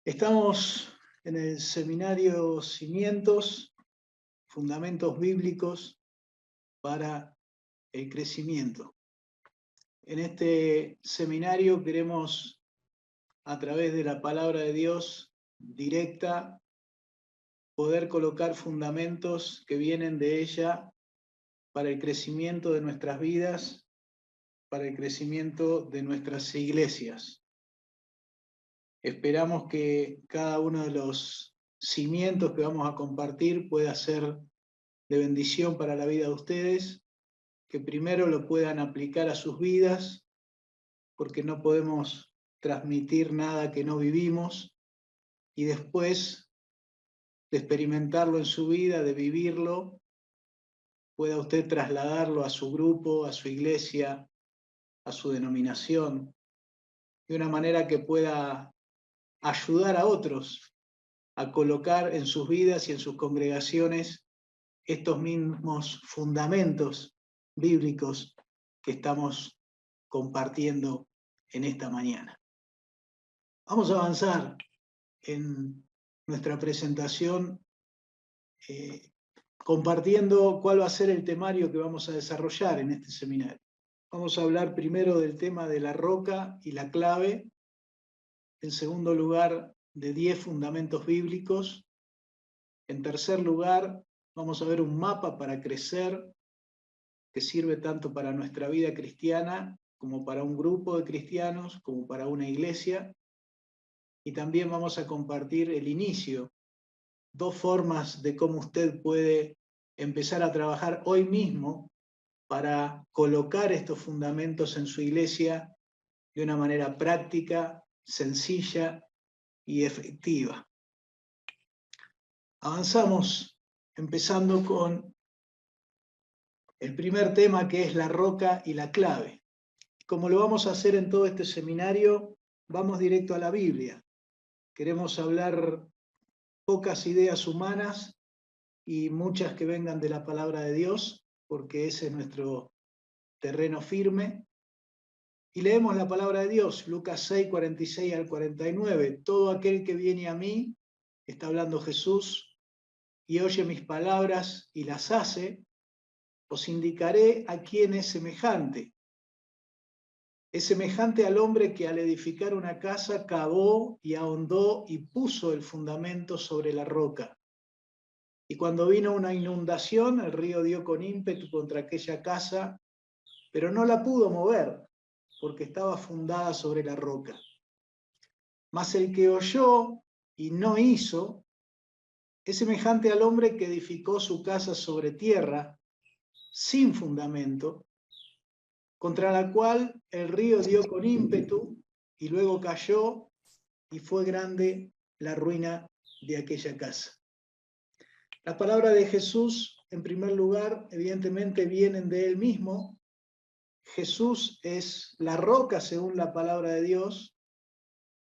Estamos en el seminario Cimientos, Fundamentos Bíblicos para el Crecimiento. En este seminario queremos, a través de la palabra de Dios directa, poder colocar fundamentos que vienen de ella para el crecimiento de nuestras vidas, para el crecimiento de nuestras iglesias. Esperamos que cada uno de los cimientos que vamos a compartir pueda ser de bendición para la vida de ustedes, que primero lo puedan aplicar a sus vidas, porque no podemos transmitir nada que no vivimos, y después de experimentarlo en su vida, de vivirlo, pueda usted trasladarlo a su grupo, a su iglesia, a su denominación, de una manera que pueda ayudar a otros a colocar en sus vidas y en sus congregaciones estos mismos fundamentos bíblicos que estamos compartiendo en esta mañana. Vamos a avanzar en nuestra presentación compartiendo cuál va a ser el temario que vamos a desarrollar en este seminario. Vamos a hablar primero del tema de la roca y la clave, en segundo lugar de 10 fundamentos bíblicos, en tercer lugar vamos a ver un mapa para crecer que sirve tanto para nuestra vida cristiana como para un grupo de cristianos, como para una iglesia. Y también vamos a compartir el inicio, 2 formas de cómo usted puede empezar a trabajar hoy mismo para colocar estos fundamentos en su iglesia de una manera práctica, sencilla y efectiva. Avanzamos empezando con el primer tema, que es la roca y la clave. Como lo vamos a hacer en todo este seminario, vamos directo a la Biblia. Queremos hablar pocas ideas humanas y muchas que vengan de la palabra de Dios, porque ese es nuestro terreno firme. Y leemos la palabra de Dios, Lucas 6, 46 al 49. Todo aquel que viene a mí, está hablando Jesús, y oye mis palabras y las hace, os indicaré a quién es semejante. Es semejante al hombre que al edificar una casa cavó y ahondó y puso el fundamento sobre la roca. Y cuando vino una inundación, el río dio con ímpetu contra aquella casa, pero no la pudo mover, porque estaba fundada sobre la roca. Mas el que oyó y no hizo, es semejante al hombre que edificó su casa sobre tierra, sin fundamento, contra la cual el río dio con ímpetu y luego cayó, y fue grande la ruina de aquella casa. Las palabras de Jesús, en primer lugar, evidentemente vienen de él mismo. Jesús es la roca según la palabra de Dios.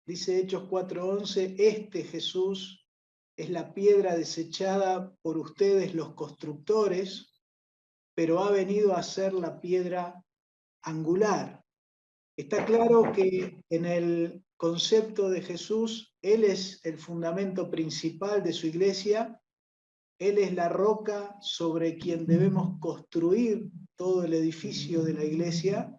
Dice Hechos 4:11, este Jesús es la piedra desechada por ustedes los constructores, pero ha venido a ser la piedra angular. Está claro que en el concepto de Jesús, Él es el fundamento principal de su iglesia, Él es la roca sobre quien debemos construir todo el edificio de la iglesia,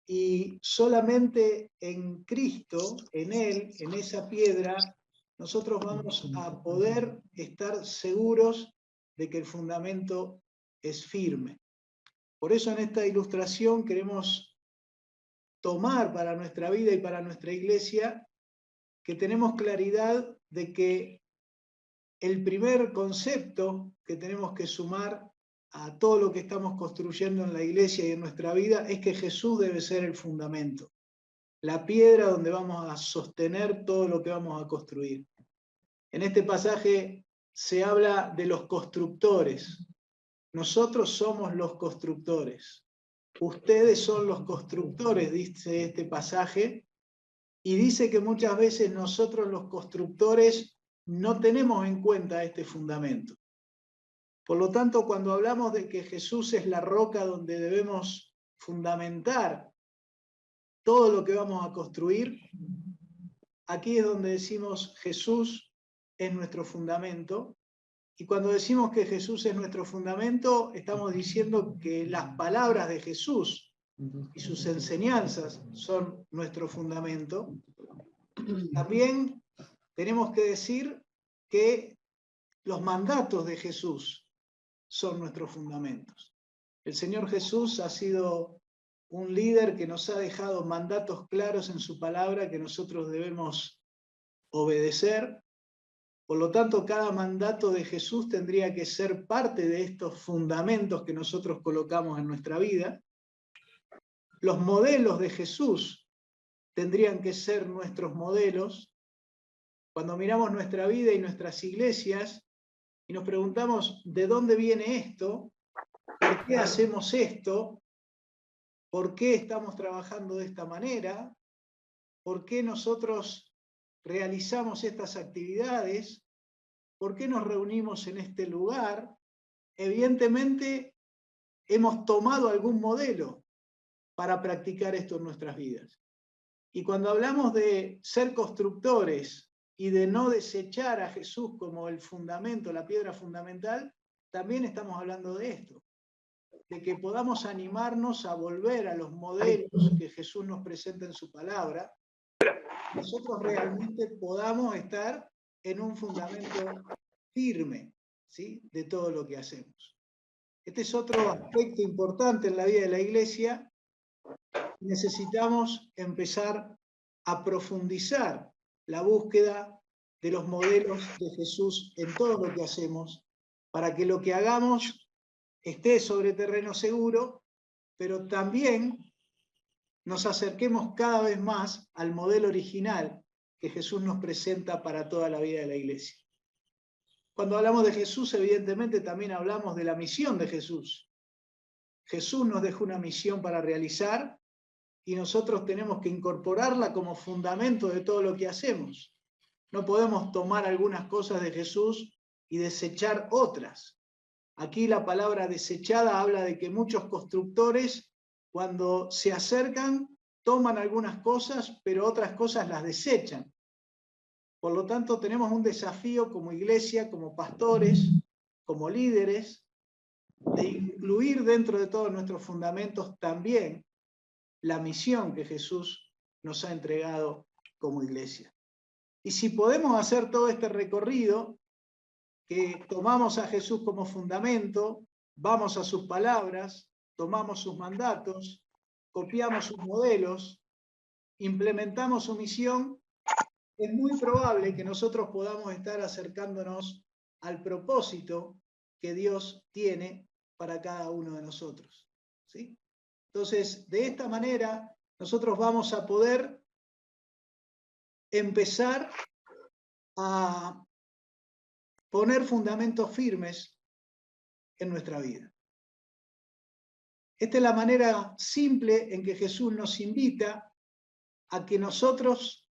y solamente en Cristo, en Él, en esa piedra, nosotros vamos a poder estar seguros de que el fundamento es firme. Por eso en esta ilustración queremos tomar para nuestra vida y para nuestra iglesia que tenemos claridad de que el primer concepto que tenemos que sumar a todo lo que estamos construyendo en la iglesia y en nuestra vida es que Jesús debe ser el fundamento, la piedra donde vamos a sostener todo lo que vamos a construir. En este pasaje se habla de los constructores. Nosotros somos los constructores. Ustedes son los constructores, dice este pasaje, y dice que muchas veces nosotros los constructores no tenemos en cuenta este fundamento. Por lo tanto, cuando hablamos de que Jesús es la roca donde debemos fundamentar todo lo que vamos a construir, aquí es donde decimos Jesús es nuestro fundamento. Y cuando decimos que Jesús es nuestro fundamento, estamos diciendo que las palabras de Jesús y sus enseñanzas son nuestro fundamento. También tenemos que decir que los mandatos de Jesús son nuestros fundamentos. El Señor Jesús ha sido un líder que nos ha dejado mandatos claros en su palabra que nosotros debemos obedecer. Por lo tanto, cada mandato de Jesús tendría que ser parte de estos fundamentos que nosotros colocamos en nuestra vida. Los modelos de Jesús tendrían que ser nuestros modelos. Cuando miramos nuestra vida y nuestras iglesias y nos preguntamos ¿de dónde viene esto? ¿Por qué hacemos esto? ¿Por qué estamos trabajando de esta manera? ¿Por qué nosotros realizamos estas actividades? ¿Por qué nos reunimos en este lugar? Evidentemente, hemos tomado algún modelo para practicar esto en nuestras vidas. Y cuando hablamos de ser constructores y de no desechar a Jesús como el fundamento, la piedra fundamental, también estamos hablando de esto, de que podamos animarnos a volver a los modelos que Jesús nos presenta en su palabra, nosotros realmente podamos estar en un fundamento firme, ¿sí?, de todo lo que hacemos. Este es otro aspecto importante en la vida de la iglesia. Necesitamos empezar a profundizar la búsqueda de los modelos de Jesús en todo lo que hacemos, para que lo que hagamos esté sobre terreno seguro, pero también nos acerquemos cada vez más al modelo original que Jesús nos presenta para toda la vida de la iglesia. Cuando hablamos de Jesús, evidentemente también hablamos de la misión de Jesús. Jesús nos dejó una misión para realizar y nosotros tenemos que incorporarla como fundamento de todo lo que hacemos. No podemos tomar algunas cosas de Jesús y desechar otras. Aquí la palabra desechada habla de que muchos constructores, cuando se acercan, toman algunas cosas, pero otras cosas las desechan. Por lo tanto, tenemos un desafío como iglesia, como pastores, como líderes, de incluir dentro de todos nuestros fundamentos también la misión que Jesús nos ha entregado como iglesia. Y si podemos hacer todo este recorrido, que tomamos a Jesús como fundamento, vamos a sus palabras, tomamos sus mandatos, copiamos sus modelos, implementamos su misión, es muy probable que nosotros podamos estar acercándonos al propósito que Dios tiene para cada uno de nosotros, ¿sí? Entonces, de esta manera, nosotros vamos a poder empezar a poner fundamentos firmes en nuestra vida. Esta es la manera simple en que Jesús nos invita a que nosotros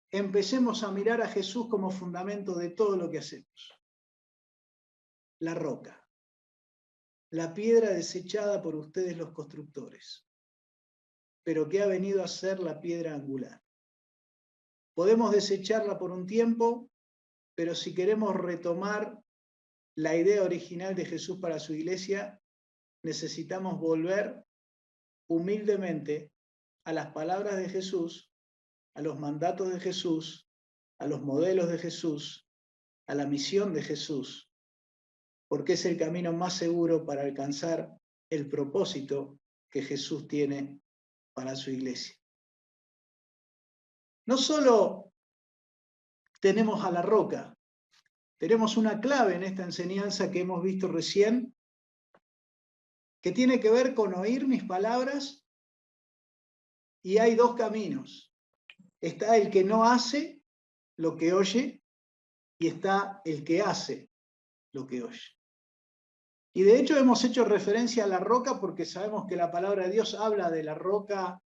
empecemos a mirar a Jesús como fundamento de todo lo que hacemos. La roca, la piedra desechada por ustedes los constructores, pero que ha venido a ser la piedra angular. Podemos desecharla por un tiempo, pero si queremos retomar la idea original de Jesús para su iglesia, necesitamos volver humildemente a las palabras de Jesús, a los mandatos de Jesús, a los modelos de Jesús, a la misión de Jesús, porque es el camino más seguro para alcanzar el propósito que Jesús tiene para su iglesia. No solo tenemos a la roca, tenemos una clave en esta enseñanza que hemos visto recién, que tiene que ver con oír mis palabras, y hay dos caminos. Está el que no hace lo que oye y está el que hace lo que oye. Y de hecho hemos hecho referencia a la roca porque sabemos que la palabra de Dios habla de la roca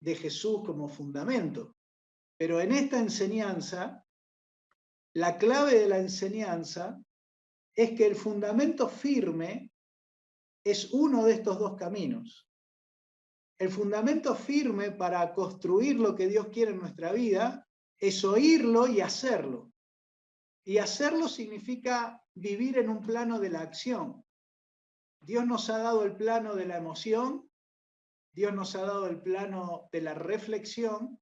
de Jesús como fundamento. Pero en esta enseñanza, la clave de la enseñanza es que el fundamento firme es uno de estos dos caminos. El fundamento firme para construir lo que Dios quiere en nuestra vida es oírlo y hacerlo. Y hacerlo significa vivir en un plano de la acción. Dios nos ha dado el plano de la emoción, Dios nos ha dado el plano de la reflexión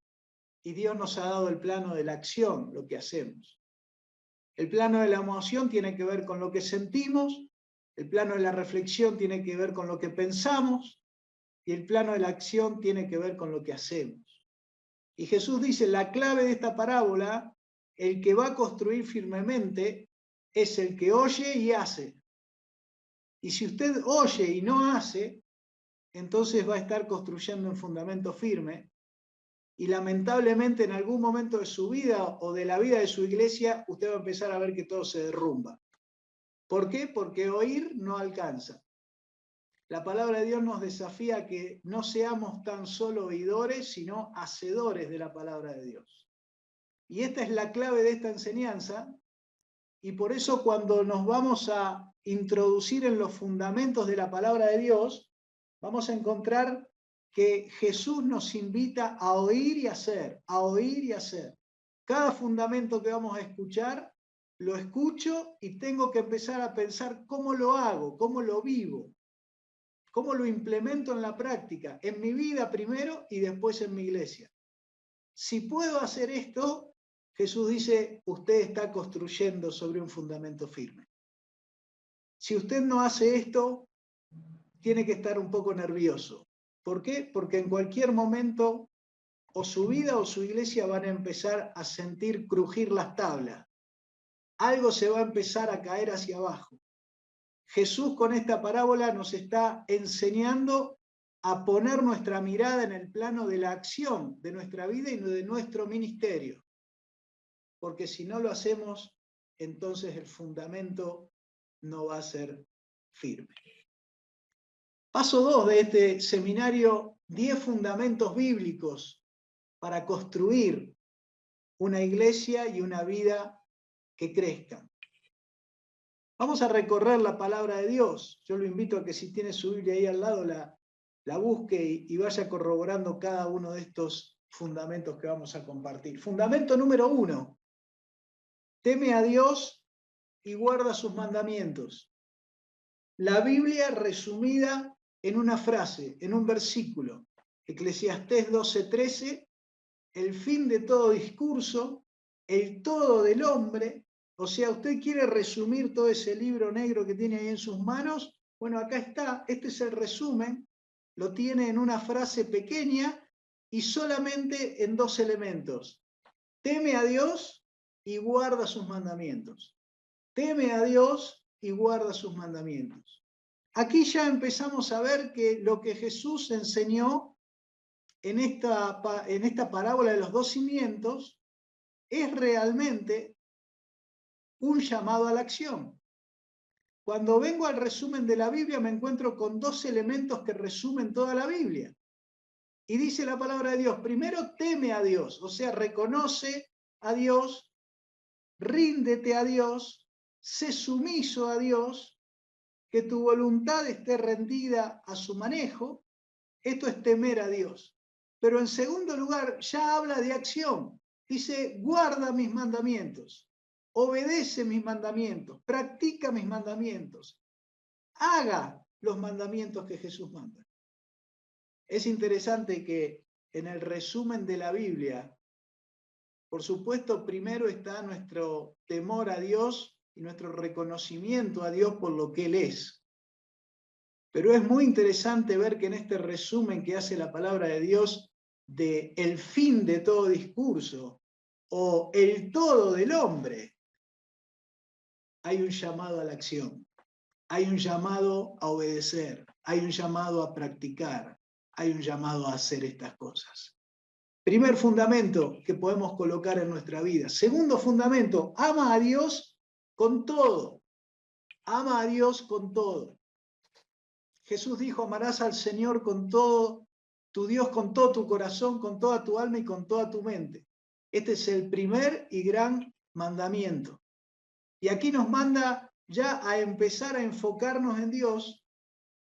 y Dios nos ha dado el plano de la acción, lo que hacemos. El plano de la emoción tiene que ver con lo que sentimos, el plano de la reflexión tiene que ver con lo que pensamos y el plano de la acción tiene que ver con lo que hacemos. Y Jesús dice, la clave de esta parábola, el que va a construir firmemente es el que oye y hace. Y si usted oye y no hace, entonces va a estar construyendo un fundamento firme y lamentablemente en algún momento de su vida o de la vida de su iglesia, usted va a empezar a ver que todo se derrumba. ¿Por qué? Porque oír no alcanza. La palabra de Dios nos desafía a que no seamos tan solo oidores, sino hacedores de la palabra de Dios. Y esta es la clave de esta enseñanza, y por eso cuando nos vamos a introducir en los fundamentos de la palabra de Dios, vamos a encontrar que Jesús nos invita a oír y hacer, a oír y hacer. Cada fundamento que vamos a escuchar, lo escucho y tengo que empezar a pensar cómo lo hago, cómo lo vivo, cómo lo implemento en la práctica, en mi vida primero y después en mi iglesia. Si puedo hacer esto, Jesús dice, usted está construyendo sobre un fundamento firme. Si usted no hace esto, tiene que estar un poco nervioso. ¿Por qué? Porque en cualquier momento o su vida o su iglesia van a empezar a sentir crujir las tablas. Algo se va a empezar a caer hacia abajo. Jesús con esta parábola nos está enseñando a poner nuestra mirada en el plano de la acción de nuestra vida y de nuestro ministerio. Porque si no lo hacemos, entonces el fundamento no va a ser firme. Paso 2 de este seminario, 10 fundamentos bíblicos para construir una iglesia y una vida que crezcan. Vamos a recorrer la palabra de Dios. Yo lo invito a que si tiene su Biblia ahí al lado, la busque y vaya corroborando cada uno de estos fundamentos que vamos a compartir. Fundamento número 1. Teme a Dios y guarda sus mandamientos. La Biblia resumida en una frase, en un versículo. Eclesiastés 12:13, el fin de todo discurso, el todo del hombre. O sea, usted quiere resumir todo ese libro negro que tiene ahí en sus manos. Bueno, acá está, este es el resumen. Lo tiene en una frase pequeña y solamente en 2 elementos. Teme a Dios y guarda sus mandamientos. Teme a Dios y guarda sus mandamientos. Aquí ya empezamos a ver que lo que Jesús enseñó en esta parábola de los 2 cimientos es realmente un llamado a la acción. Cuando vengo al resumen de la Biblia me encuentro con 2 elementos que resumen toda la Biblia. Y dice la palabra de Dios, primero teme a Dios, o sea, reconoce a Dios, ríndete a Dios, sé sumiso a Dios, que tu voluntad esté rendida a su manejo. Esto es temer a Dios. Pero en segundo lugar, ya habla de acción. Dice, guarda mis mandamientos, obedece mis mandamientos, practica mis mandamientos, haga los mandamientos que Jesús manda. Es interesante que en el resumen de la Biblia, por supuesto, primero está nuestro temor a Dios y nuestro reconocimiento a Dios por lo que Él es. Pero es muy interesante ver que en este resumen que hace la palabra de Dios de el fin de todo discurso o el todo del hombre, hay un llamado a la acción, hay un llamado a obedecer, hay un llamado a practicar, hay un llamado a hacer estas cosas. Primer fundamento que podemos colocar en nuestra vida. Segundo fundamento, ama a Dios con todo. Ama a Dios con todo. Jesús dijo, amarás al Señor con todo, tu Dios con todo tu corazón, con toda tu alma y con toda tu mente. Este es el primer y gran mandamiento. Y aquí nos manda ya a empezar a enfocarnos en Dios,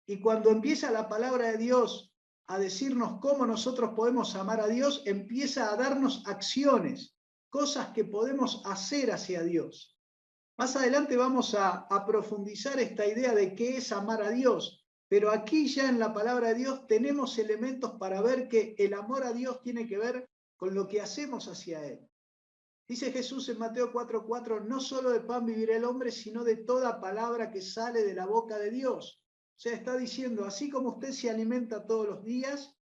y cuando empieza la palabra de Dios a decirnos cómo nosotros podemos amar a Dios, empieza a darnos acciones cosas que podemos hacer hacia Dios. Más adelante vamos a profundizar esta idea de qué es amar a Dios, pero aquí ya en la palabra de Dios tenemos elementos para ver que el amor a Dios tiene que ver con lo que hacemos hacia Él. Dice Jesús en Mateo 4:4, no solo de pan vivirá el hombre, sino de toda palabra que sale de la boca de Dios. O sea, está diciendo, así como usted se alimenta todos los días,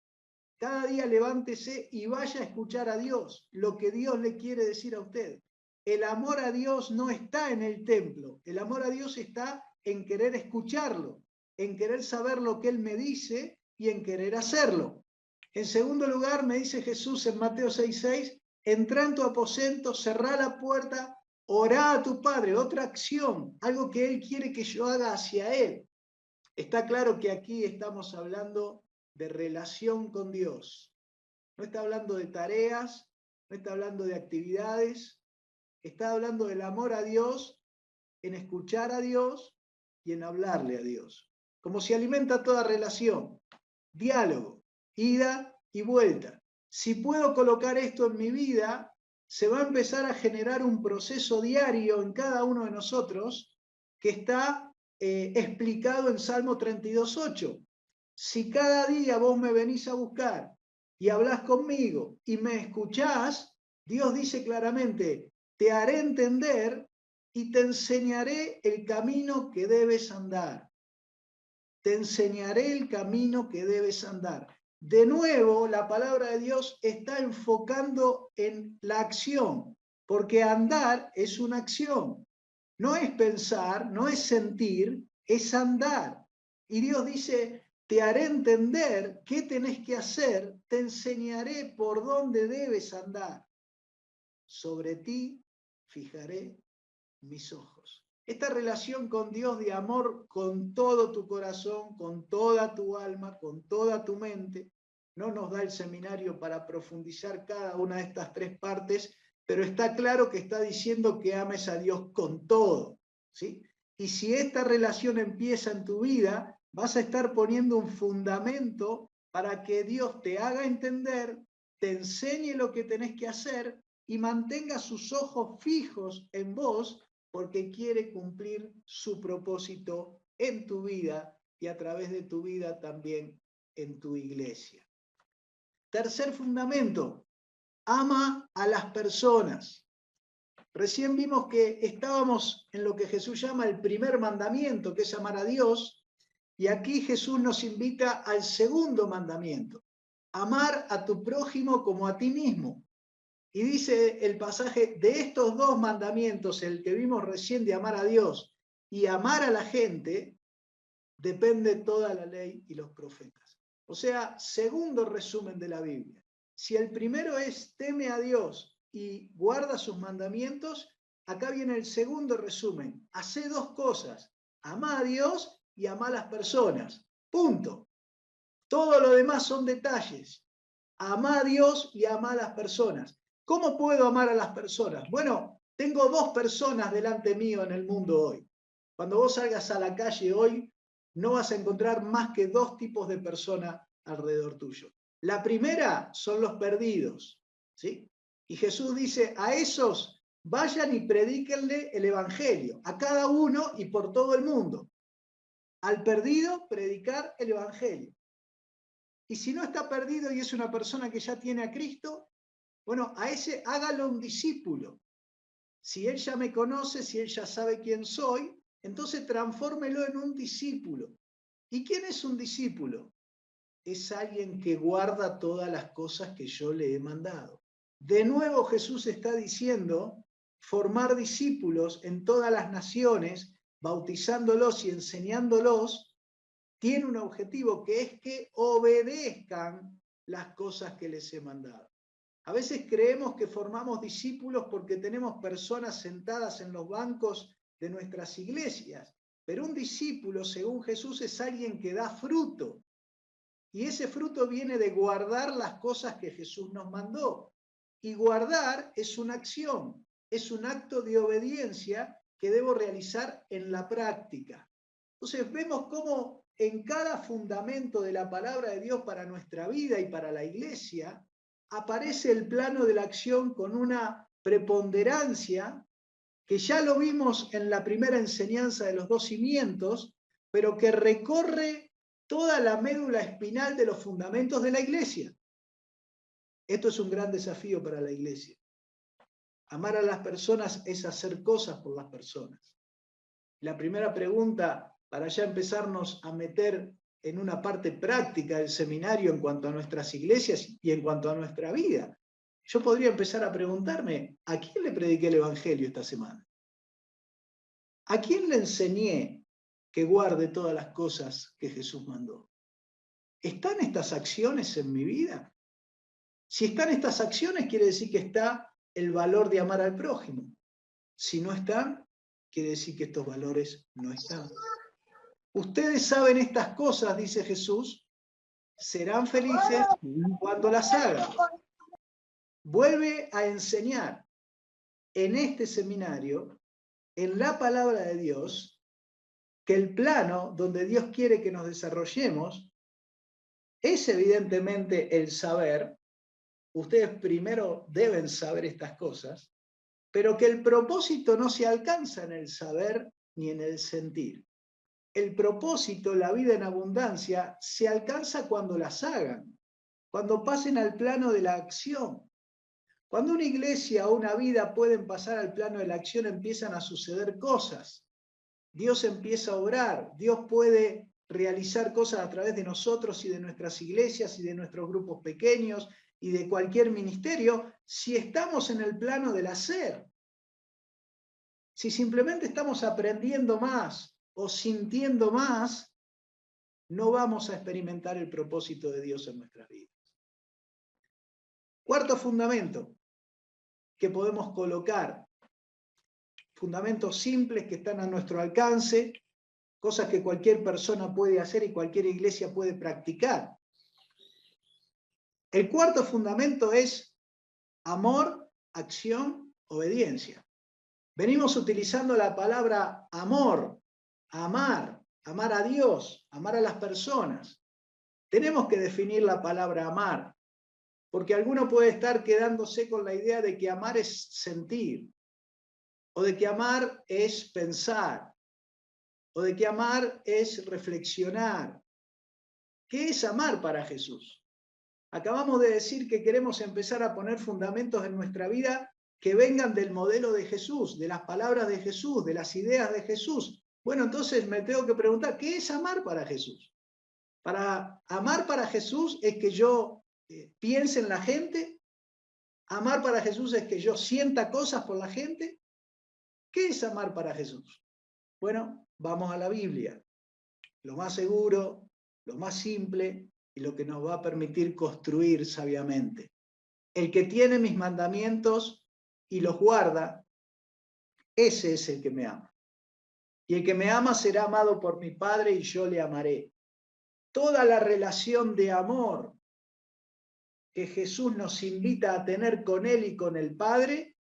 cada día levántese y vaya a escuchar a Dios, lo que Dios le quiere decir a usted. El amor a Dios no está en el templo, el amor a Dios está en querer escucharlo, en querer saber lo que Él me dice y en querer hacerlo. En segundo lugar, me dice Jesús en Mateo 6:6, entra en tu aposento, cerrá la puerta, orá a tu Padre, otra acción, algo que Él quiere que yo haga hacia Él. Está claro que aquí estamos hablando de relación con Dios. No está hablando de tareas, no está hablando de actividades, está hablando del amor a Dios, en escuchar a Dios y en hablarle a Dios. Como se alimenta toda relación, diálogo, ida y vuelta. Si puedo colocar esto en mi vida, se va a empezar a generar un proceso diario en cada uno de nosotros que está explicado en Salmo 32:8. Si cada día vos me venís a buscar y hablás conmigo y me escuchás, Dios dice claramente, te haré entender y te enseñaré el camino que debes andar. Te enseñaré el camino que debes andar. De nuevo, la palabra de Dios está enfocando en la acción, porque andar es una acción. No es pensar, no es sentir, es andar. Y Dios dice, te haré entender qué tenés que hacer, te enseñaré por dónde debes andar. Sobre ti fijaré mis ojos. Esta relación con Dios de amor con todo tu corazón, con toda tu alma, con toda tu mente, no nos da el seminario para profundizar cada una de estas tres partes, pero está claro que está diciendo que ames a Dios con todo, ¿sí? Y si esta relación empieza en tu vida, vas a estar poniendo un fundamento para que Dios te haga entender, te enseñe lo que tenés que hacer y mantenga sus ojos fijos en vos porque quiere cumplir su propósito en tu vida y a través de tu vida también en tu iglesia. Tercer fundamento, ama a las personas. Recién vimos que estábamos en lo que Jesús llama el primer mandamiento, que es amar a Dios, y aquí Jesús nos invita al segundo mandamiento, amar a tu prójimo como a ti mismo. Y dice el pasaje, de estos dos mandamientos, el que vimos recién de amar a Dios y amar a la gente, depende toda la ley y los profetas. O sea, segundo resumen de la Biblia. Si el primero es teme a Dios y guarda sus mandamientos, acá viene el segundo resumen. Hace dos cosas, ama a Dios y ama a las personas. Punto. Todo lo demás son detalles. Ama a Dios y ama a las personas. ¿Cómo puedo amar a las personas? Bueno, tengo dos personas delante mío en el mundo hoy. Cuando vos salgas a la calle hoy, no vas a encontrar más que dos tipos de personas alrededor tuyo. La primera son los perdidos, ¿sí? Y Jesús dice, a esos vayan y predíquenle el evangelio, a cada uno y por todo el mundo. Al perdido, predicar el evangelio. Y si no está perdido y es una persona que ya tiene a Cristo, bueno, a ese hágalo un discípulo. Si él ya me conoce, si él ya sabe quién soy, entonces transfórmelo en un discípulo. ¿Y quién es un discípulo? Es alguien que guarda todas las cosas que yo le he mandado. De nuevo Jesús está diciendo formar discípulos en todas las naciones, bautizándolos y enseñándolos, tiene un objetivo que es que obedezcan las cosas que les he mandado. A veces creemos que formamos discípulos porque tenemos personas sentadas en los bancos de nuestras iglesias, pero un discípulo, según Jesús, es alguien que da fruto. Y ese fruto viene de guardar las cosas que Jesús nos mandó. Y guardar es una acción, es un acto de obediencia que debo realizar en la práctica. Entonces vemos cómo en cada fundamento de la palabra de Dios para nuestra vida y para la iglesia, aparece el plano de la acción con una preponderancia, que ya lo vimos en la primera enseñanza de los 2 cimientos, pero que recorre toda la médula espinal de los fundamentos de la iglesia. Esto es un gran desafío para la iglesia. Amar a las personas es hacer cosas por las personas. La primera pregunta, para ya empezarnos a meter en una parte práctica del seminario en cuanto a nuestras iglesias y en cuanto a nuestra vida, yo podría empezar a preguntarme, ¿a quién le prediqué el Evangelio esta semana? ¿A quién le enseñé que guarde todas las cosas que Jesús mandó? ¿Están estas acciones en mi vida? Si están estas acciones, quiere decir que está el valor de amar al prójimo. Si no están, quiere decir que estos valores no están. Ustedes saben estas cosas, dice Jesús, serán felices cuando las hagan. Vuelve a enseñar en este seminario, en la palabra de Dios, que el plano donde Dios quiere que nos desarrollemos es evidentemente el saber. Ustedes primero deben saber estas cosas, pero que el propósito no se alcanza en el saber ni en el sentir. El propósito, la vida en abundancia, se alcanza cuando las hagan, cuando pasen al plano de la acción. Cuando una iglesia o una vida pueden pasar al plano de la acción, empiezan a suceder cosas. Dios empieza a obrar, Dios puede realizar cosas a través de nosotros y de nuestras iglesias y de nuestros grupos pequeños y de cualquier ministerio, si estamos en el plano del hacer. Si simplemente estamos aprendiendo más o sintiendo más, no vamos a experimentar el propósito de Dios en nuestras vidas. Cuarto fundamento que podemos colocar, fundamentos simples que están a nuestro alcance, cosas que cualquier persona puede hacer y cualquier iglesia puede practicar. El cuarto fundamento es amor, acción, obediencia. Venimos utilizando la palabra amor, amar a Dios, amar a las personas. Tenemos que definir la palabra amar, porque alguno puede estar quedándose con la idea de que amar es sentir, o de que amar es pensar, o de que amar es reflexionar. ¿Qué es amar para Jesús? Acabamos de decir que queremos empezar a poner fundamentos en nuestra vida que vengan del modelo de Jesús, de las palabras de Jesús, de las ideas de Jesús. Bueno, entonces me tengo que preguntar, ¿qué es amar para Jesús? Para amar para Jesús es que yo piense en la gente. Amar para Jesús es que yo sienta cosas por la gente. ¿Qué es amar para Jesús? Bueno, vamos a la Biblia. Lo más seguro, lo más simple y lo que nos va a permitir construir sabiamente. El que tiene mis mandamientos y los guarda, ese es el que me ama. Y el que me ama será amado por mi Padre y yo le amaré. Toda la relación de amor que Jesús nos invita a tener con Él y con el Padre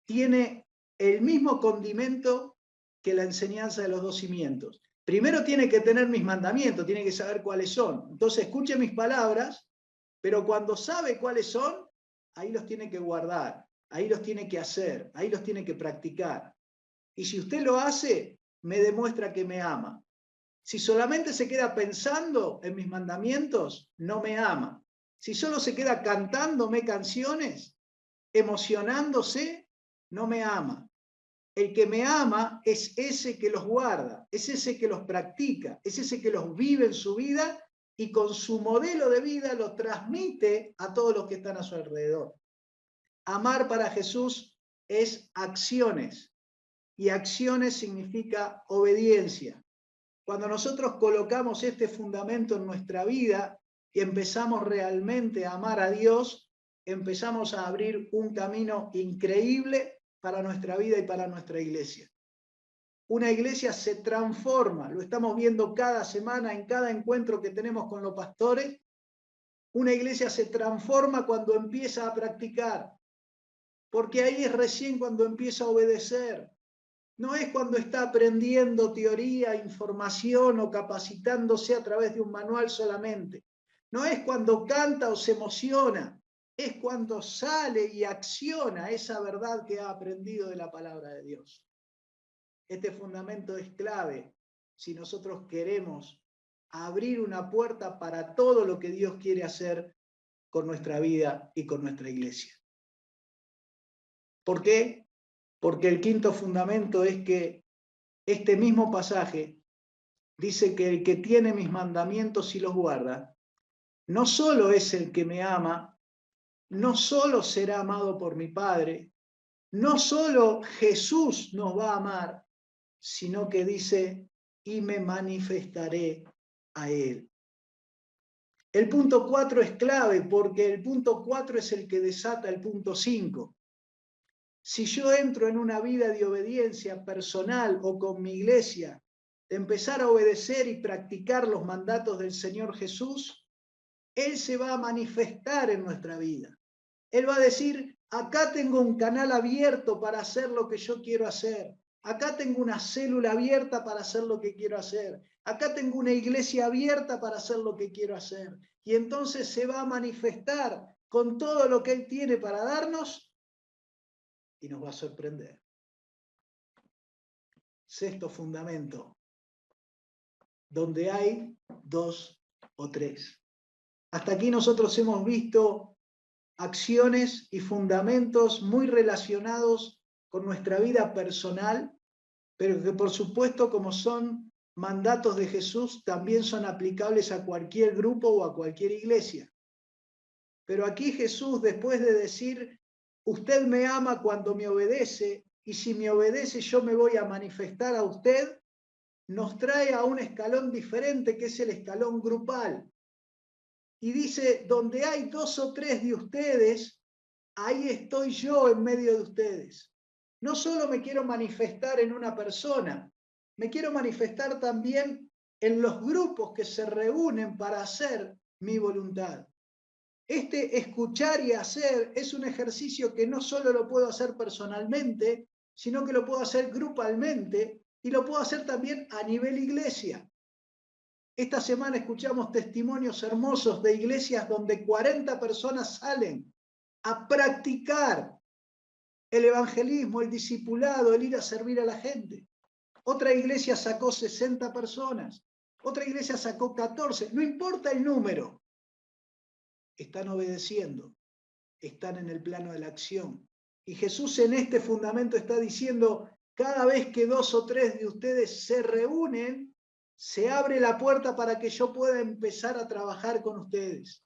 tiene el mismo condimento que la enseñanza de los 2 cimientos. Primero tiene que tener mis mandamientos, tiene que saber cuáles son. Entonces escuche mis palabras, pero cuando sabe cuáles son, ahí los tiene que guardar, ahí los tiene que hacer, ahí los tiene que practicar. Y si usted lo hace, me demuestra que me ama. Si solamente se queda pensando en mis mandamientos, no me ama. Si solo se queda cantándome canciones, emocionándose, no me ama. El que me ama es ese que los guarda, es ese que los practica, es ese que los vive en su vida y con su modelo de vida lo transmite a todos los que están a su alrededor. Amar para Jesús es acciones, y acciones significa obediencia. Cuando nosotros colocamos este fundamento en nuestra vida y empezamos realmente a amar a Dios, empezamos a abrir un camino increíble para nuestra vida y para nuestra iglesia. Una iglesia se transforma, lo estamos viendo cada semana en cada encuentro que tenemos con los pastores. Una iglesia se transforma cuando empieza a practicar, porque ahí es recién cuando empieza a obedecer. No es cuando está aprendiendo teoría, información o capacitándose a través de un manual solamente. No es cuando canta o se emociona. es cuando sale y acciona esa verdad que ha aprendido de la palabra de Dios. Este fundamento es clave si nosotros queremos abrir una puerta para todo lo que Dios quiere hacer con nuestra vida y con nuestra iglesia. ¿Por qué? Porque el quinto fundamento es que este mismo pasaje dice que el que tiene mis mandamientos y los guarda, no solo es el que me ama, no solo será amado por mi Padre, no solo Jesús nos va a amar, sino que dice, y me manifestaré a Él. El punto 4 es clave porque el punto 4 es el que desata el punto 5. Si yo entro en una vida de obediencia personal o con mi iglesia, de empezar a obedecer y practicar los mandatos del Señor Jesús, Él se va a manifestar en nuestra vida. Él va a decir, acá tengo un canal abierto para hacer lo que yo quiero hacer. Acá tengo una célula abierta para hacer lo que quiero hacer. Acá tengo una iglesia abierta para hacer lo que quiero hacer. Y entonces se va a manifestar con todo lo que Él tiene para darnos y nos va a sorprender. Sexto fundamento, donde hay dos o tres. Hasta aquí nosotros hemos visto acciones y fundamentos muy relacionados con nuestra vida personal, pero que por supuesto, como son mandatos de Jesús, también son aplicables a cualquier grupo o a cualquier iglesia. Pero aquí Jesús, después de decir, usted me ama cuando me obedece, y si me obedece yo me voy a manifestar a usted, nos trae a un escalón diferente, que es el escalón grupal. Y dice, donde hay dos o tres de ustedes, ahí estoy yo en medio de ustedes. No solo me quiero manifestar en una persona, me quiero manifestar también en los grupos que se reúnen para hacer mi voluntad. Este escuchar y hacer es un ejercicio que no solo lo puedo hacer personalmente, sino que lo puedo hacer grupalmente y lo puedo hacer también a nivel iglesia. Esta semana escuchamos testimonios hermosos de iglesias donde 40 personas salen a practicar el evangelismo, el discipulado, el ir a servir a la gente. Otra iglesia sacó 60 personas, otra iglesia sacó 14, no importa el número. Están obedeciendo, están en el plano de la acción. Y Jesús en este fundamento está diciendo, cada vez que dos o tres de ustedes se reúnen, se abre la puerta para que yo pueda empezar a trabajar con ustedes.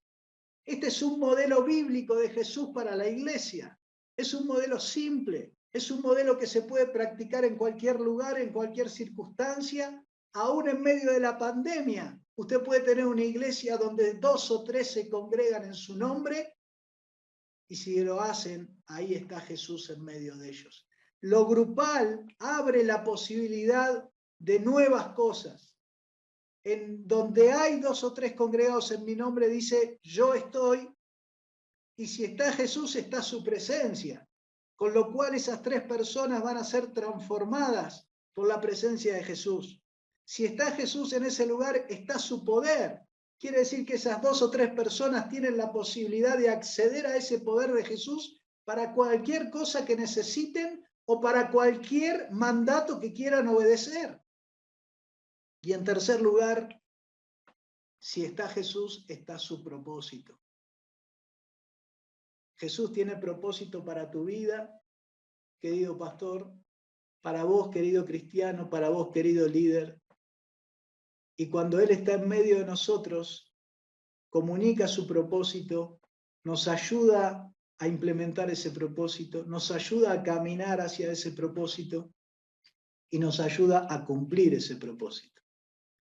Este es un modelo bíblico de Jesús para la iglesia. Es un modelo simple, es un modelo que se puede practicar en cualquier lugar, en cualquier circunstancia, aún en medio de la pandemia. Usted puede tener una iglesia donde dos o tres se congregan en su nombre y si lo hacen, ahí está Jesús en medio de ellos. Lo grupal abre la posibilidad de nuevas cosas. En donde hay dos o tres congregados en mi nombre, dice, yo estoy, y si está Jesús, está su presencia. Con lo cual esas tres personas van a ser transformadas por la presencia de Jesús. Si está Jesús en ese lugar, está su poder. Quiere decir que esas dos o tres personas tienen la posibilidad de acceder a ese poder de Jesús para cualquier cosa que necesiten o para cualquier mandato que quieran obedecer. Y en tercer lugar, si está Jesús, está su propósito. Jesús tiene propósito para tu vida, querido pastor, para vos, querido cristiano, para vos, querido líder. Y cuando Él está en medio de nosotros, comunica su propósito, nos ayuda a implementar ese propósito, nos ayuda a caminar hacia ese propósito y nos ayuda a cumplir ese propósito.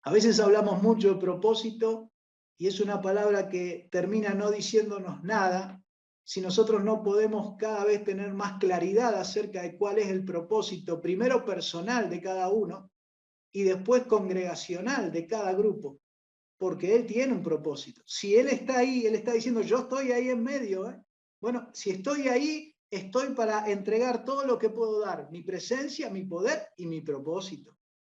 A veces hablamos mucho de propósito y es una palabra que termina no diciéndonos nada si nosotros no podemos cada vez tener más claridad acerca de cuál es el propósito, primero personal de cada uno y después congregacional de cada grupo, porque Él tiene un propósito. Si Él está ahí, Él está diciendo, yo estoy ahí en medio. Bueno, si estoy ahí, estoy para entregar todo lo que puedo dar, mi presencia, mi poder y mi propósito.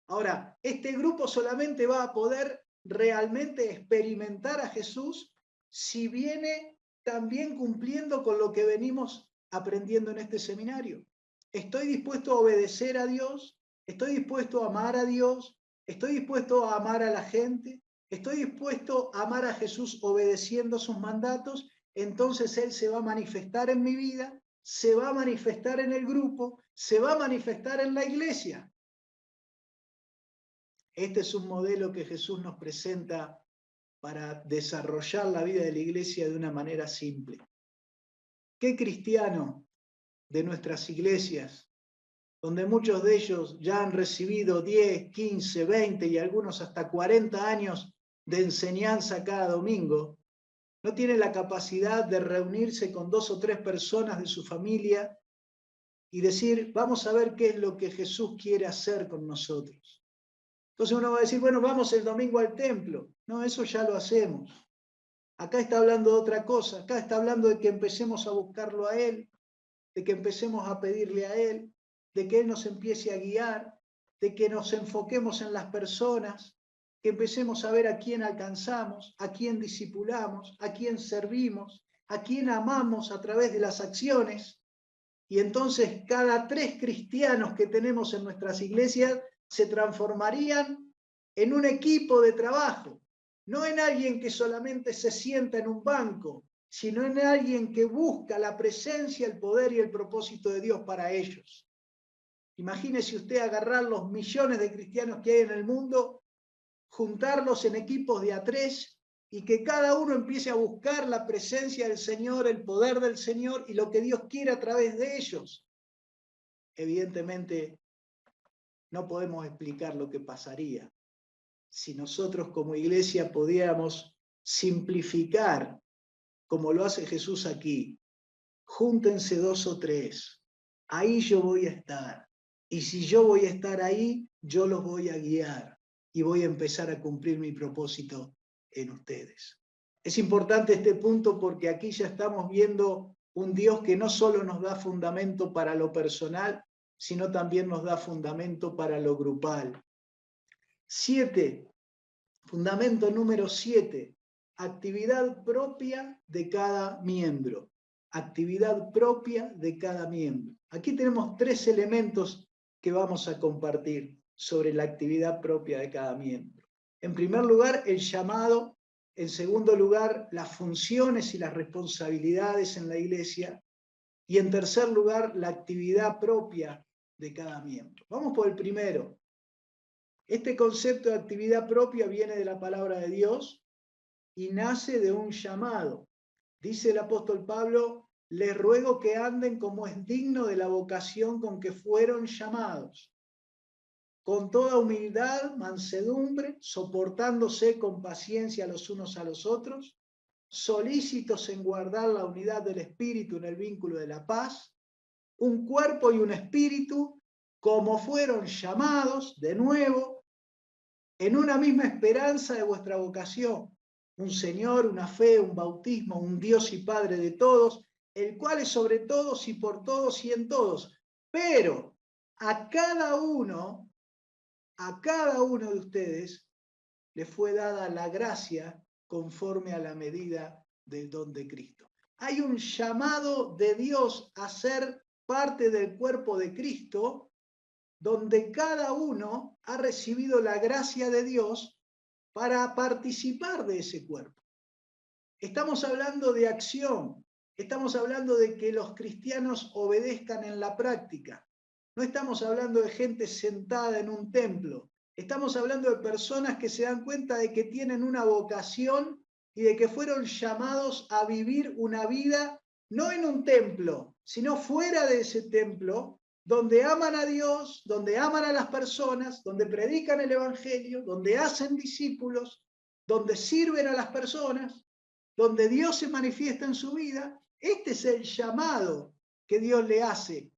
Ahora, este grupo solamente va a poder realmente experimentar a Jesús si viene también cumpliendo con lo que venimos aprendiendo en este seminario? ¿Estoy dispuesto a obedecer a Dios? ¿Estoy dispuesto a amar a Dios? ¿Estoy dispuesto a amar a la gente? ¿Estoy dispuesto a amar a Jesús obedeciendo sus mandatos? Entonces Él se va a manifestar en mi vida, se va a manifestar en el grupo, se va a manifestar en la iglesia. Este es un modelo que Jesús nos presenta para desarrollar la vida de la iglesia de una manera simple. ¿Qué cristiano de nuestras iglesias, donde muchos de ellos ya han recibido 10, 15, 20 y algunos hasta 40 años de enseñanza cada domingo, no tiene la capacidad de reunirse con 2 o 3 personas de su familia y decir, vamos a ver qué es lo que Jesús quiere hacer con nosotros? Entonces uno va a decir, bueno, vamos el domingo al templo. No, eso ya lo hacemos. Acá está hablando de otra cosa. Acá está hablando de que empecemos a buscarlo a Él, de que empecemos a pedirle a Él, de que Él nos empiece a guiar, de que nos enfoquemos en las personas, que empecemos a ver a quién alcanzamos, a quién discipulamos, a quién servimos, a quién amamos a través de las acciones. Y entonces cada 3 cristianos que tenemos en nuestras iglesias se transformarían en un equipo de trabajo, no en alguien que solamente se sienta en un banco, sino en alguien que busca la presencia, el poder y el propósito de Dios para ellos. Imagínese usted agarrar los millones de cristianos que hay en el mundo, juntarlos en equipos de A3 y que cada uno empiece a buscar la presencia del Señor, el poder del Señor y lo que Dios quiere a través de ellos. Evidentemente, no podemos explicar lo que pasaría si nosotros como iglesia pudiéramos simplificar, como lo hace Jesús aquí. Júntense 2 o 3, ahí yo voy a estar. Y si yo voy a estar ahí, yo los voy a guiar y voy a empezar a cumplir mi propósito en ustedes. Es importante este punto porque aquí ya estamos viendo un Dios que no solo nos da fundamento para lo personal, sino también nos da fundamento para lo grupal. 7, fundamento número 7, actividad propia de cada miembro. Actividad propia de cada miembro. Aquí tenemos 3 elementos que vamos a compartir sobre la actividad propia de cada miembro. En primer lugar, el llamado. En segundo lugar, las funciones y las responsabilidades en la iglesia. Y en tercer lugar, la actividad propia de cada miembro. Vamos por el primero. Este concepto de actividad propia viene de la palabra de Dios y nace de un llamado. Dice el apóstol Pablo, les ruego que anden como es digno de la vocación con que fueron llamados, con toda humildad, mansedumbre, soportándose con paciencia los unos a los otros, solícitos en guardar la unidad del espíritu en el vínculo de la paz, un cuerpo y un espíritu, como fueron llamados de nuevo, en una misma esperanza de vuestra vocación, un Señor, una fe, un bautismo, un Dios y Padre de todos, el cual es sobre todos y por todos y en todos. Pero a cada uno de ustedes le fue dada la gracia conforme a la medida del don de Cristo. Hay un llamado de Dios a ser parte del cuerpo de Cristo, donde cada uno ha recibido la gracia de Dios para participar de ese cuerpo. Estamos hablando de acción, estamos hablando de que los cristianos obedezcan en la práctica. No estamos hablando de gente sentada en un templo, estamos hablando de personas que se dan cuenta de que tienen una vocación y de que fueron llamados a vivir una vida no en un templo, sino fuera de ese templo, donde aman a Dios, donde aman a las personas, donde predican el Evangelio, donde hacen discípulos, donde sirven a las personas, donde Dios se manifiesta en su vida. Este es el llamado que Dios le hace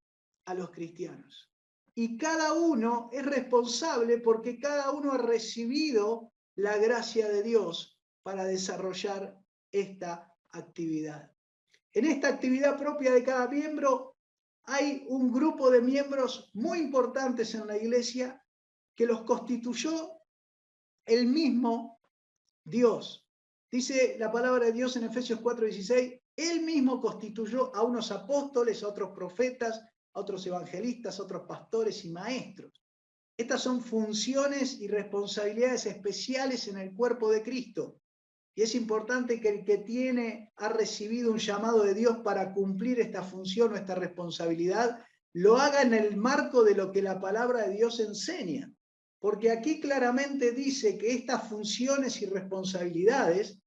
a los cristianos. Y cada uno es responsable porque cada uno ha recibido la gracia de Dios para desarrollar esta actividad. En esta actividad propia de cada miembro hay un grupo de miembros muy importantes en la iglesia que los constituyó el mismo Dios. Dice la palabra de Dios en Efesios 4:16, Él mismo constituyó a unos apóstoles, a otros profetas, a otros evangelistas, a otros pastores y maestros. Estas son funciones y responsabilidades especiales en el cuerpo de Cristo. Y es importante que el que ha recibido un llamado de Dios para cumplir esta función o esta responsabilidad, lo haga en el marco de lo que la palabra de Dios enseña. Porque aquí claramente dice que estas funciones y responsabilidades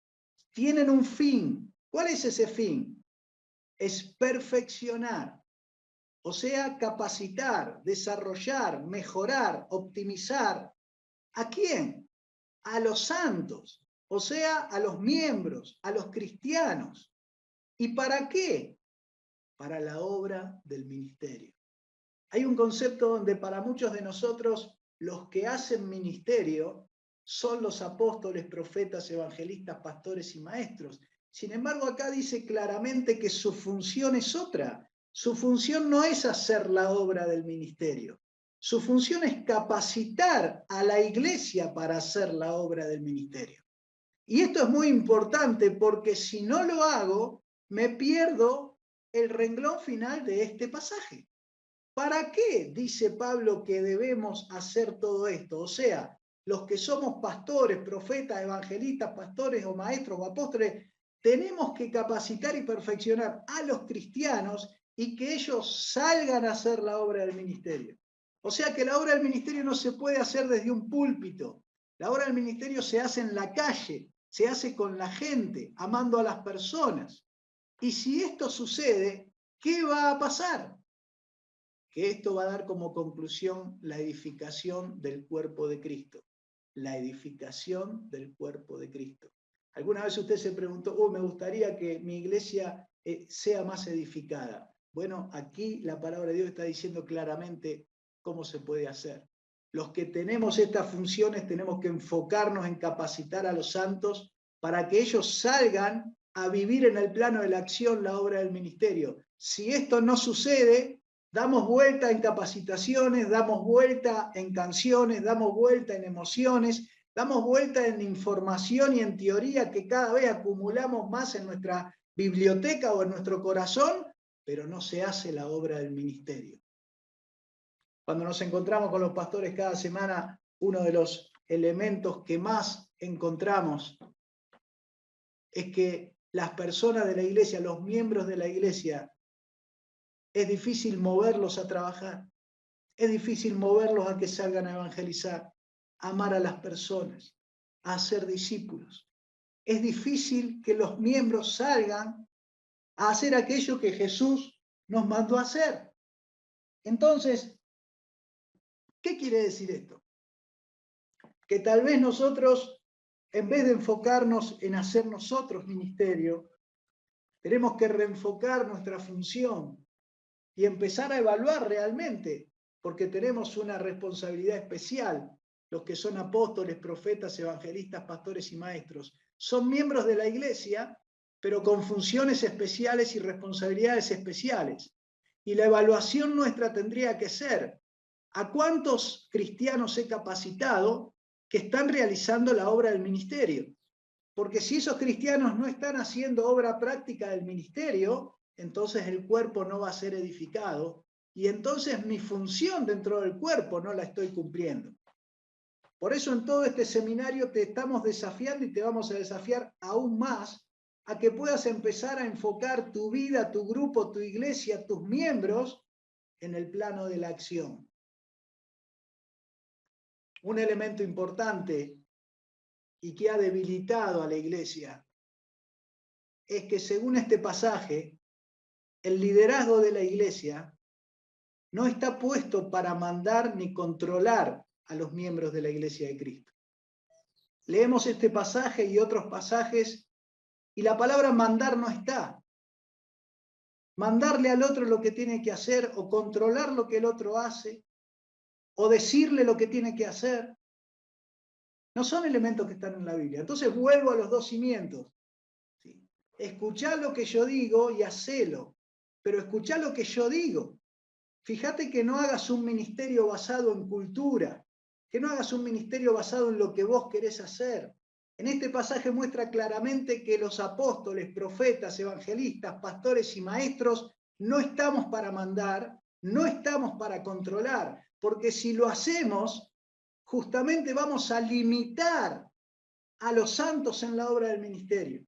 tienen un fin. ¿Cuál es ese fin? Es perfeccionar, o sea, capacitar, desarrollar, mejorar, optimizar. ¿A quién? A los santos, o sea, a los miembros, a los cristianos. ¿Y para qué? Para la obra del ministerio. Hay un concepto donde para muchos de nosotros los que hacen ministerio son los apóstoles, profetas, evangelistas, pastores y maestros. Sin embargo, acá dice claramente que su función es otra. Su función no es hacer la obra del ministerio. Su función es capacitar a la iglesia para hacer la obra del ministerio. Y esto es muy importante porque si no lo hago, me pierdo el renglón final de este pasaje. ¿Para qué dice Pablo que debemos hacer todo esto? O sea, los que somos pastores, profetas, evangelistas, pastores o maestros o apóstoles, tenemos que capacitar y perfeccionar a los cristianos y que ellos salgan a hacer la obra del ministerio. O sea que la obra del ministerio no se puede hacer desde un púlpito. La obra del ministerio se hace en la calle, se hace con la gente, amando a las personas. Y si esto sucede, ¿qué va a pasar? Que esto va a dar como conclusión la edificación del cuerpo de Cristo. La edificación del cuerpo de Cristo. ¿Alguna vez usted se preguntó, me gustaría que mi iglesia sea más edificada? Bueno, aquí la palabra de Dios está diciendo claramente cómo se puede hacer. Los que tenemos estas funciones tenemos que enfocarnos en capacitar a los santos para que ellos salgan a vivir en el plano de la acción la obra del ministerio. Si esto no sucede, damos vuelta en capacitaciones, damos vuelta en canciones, damos vuelta en emociones, damos vuelta en información y en teoría que cada vez acumulamos más en nuestra biblioteca o en nuestro corazón, pero no se hace la obra del ministerio. Cuando nos encontramos con los pastores cada semana, uno de los elementos que más encontramos es que las personas de la iglesia, los miembros de la iglesia, es difícil moverlos a trabajar, es difícil moverlos a que salgan a evangelizar, a amar a las personas, a ser discípulos. Es difícil que los miembros salgan a hacer aquello que Jesús nos mandó a hacer. Entonces, ¿qué quiere decir esto? Que tal vez nosotros, en vez de enfocarnos en hacer nosotros ministerio, tenemos que reenfocar nuestra función y empezar a evaluar realmente, porque tenemos una responsabilidad especial. Los que son apóstoles, profetas, evangelistas, pastores y maestros son miembros de la iglesia, pero con funciones especiales y responsabilidades especiales. Y la evaluación nuestra tendría que ser: ¿a cuántos cristianos he capacitado que están realizando la obra del ministerio? Porque si esos cristianos no están haciendo obra práctica del ministerio, entonces el cuerpo no va a ser edificado y entonces mi función dentro del cuerpo no la estoy cumpliendo. Por eso en todo este seminario te estamos desafiando y te vamos a desafiar aún más a que puedas empezar a enfocar tu vida, tu grupo, tu iglesia, tus miembros en el plano de la acción. Un elemento importante y que ha debilitado a la iglesia es que, según este pasaje, el liderazgo de la iglesia no está puesto para mandar ni controlar a los miembros de la iglesia de Cristo. Leemos este pasaje y otros pasajes y la palabra mandar no está. Mandarle al otro lo que tiene que hacer o controlar lo que el otro hace o decirle lo que tiene que hacer, no son elementos que están en la Biblia. Entonces vuelvo a los dos cimientos. ¿Sí? Escuchá lo que yo digo y hacelo, pero escuchá lo que yo digo. Fíjate que no hagas un ministerio basado en cultura, que no hagas un ministerio basado en lo que vos querés hacer, En este pasaje muestra claramente que los apóstoles, profetas, evangelistas, pastores y maestros no estamos para mandar, no estamos para controlar, porque si lo hacemos, justamente vamos a limitar a los santos en la obra del ministerio.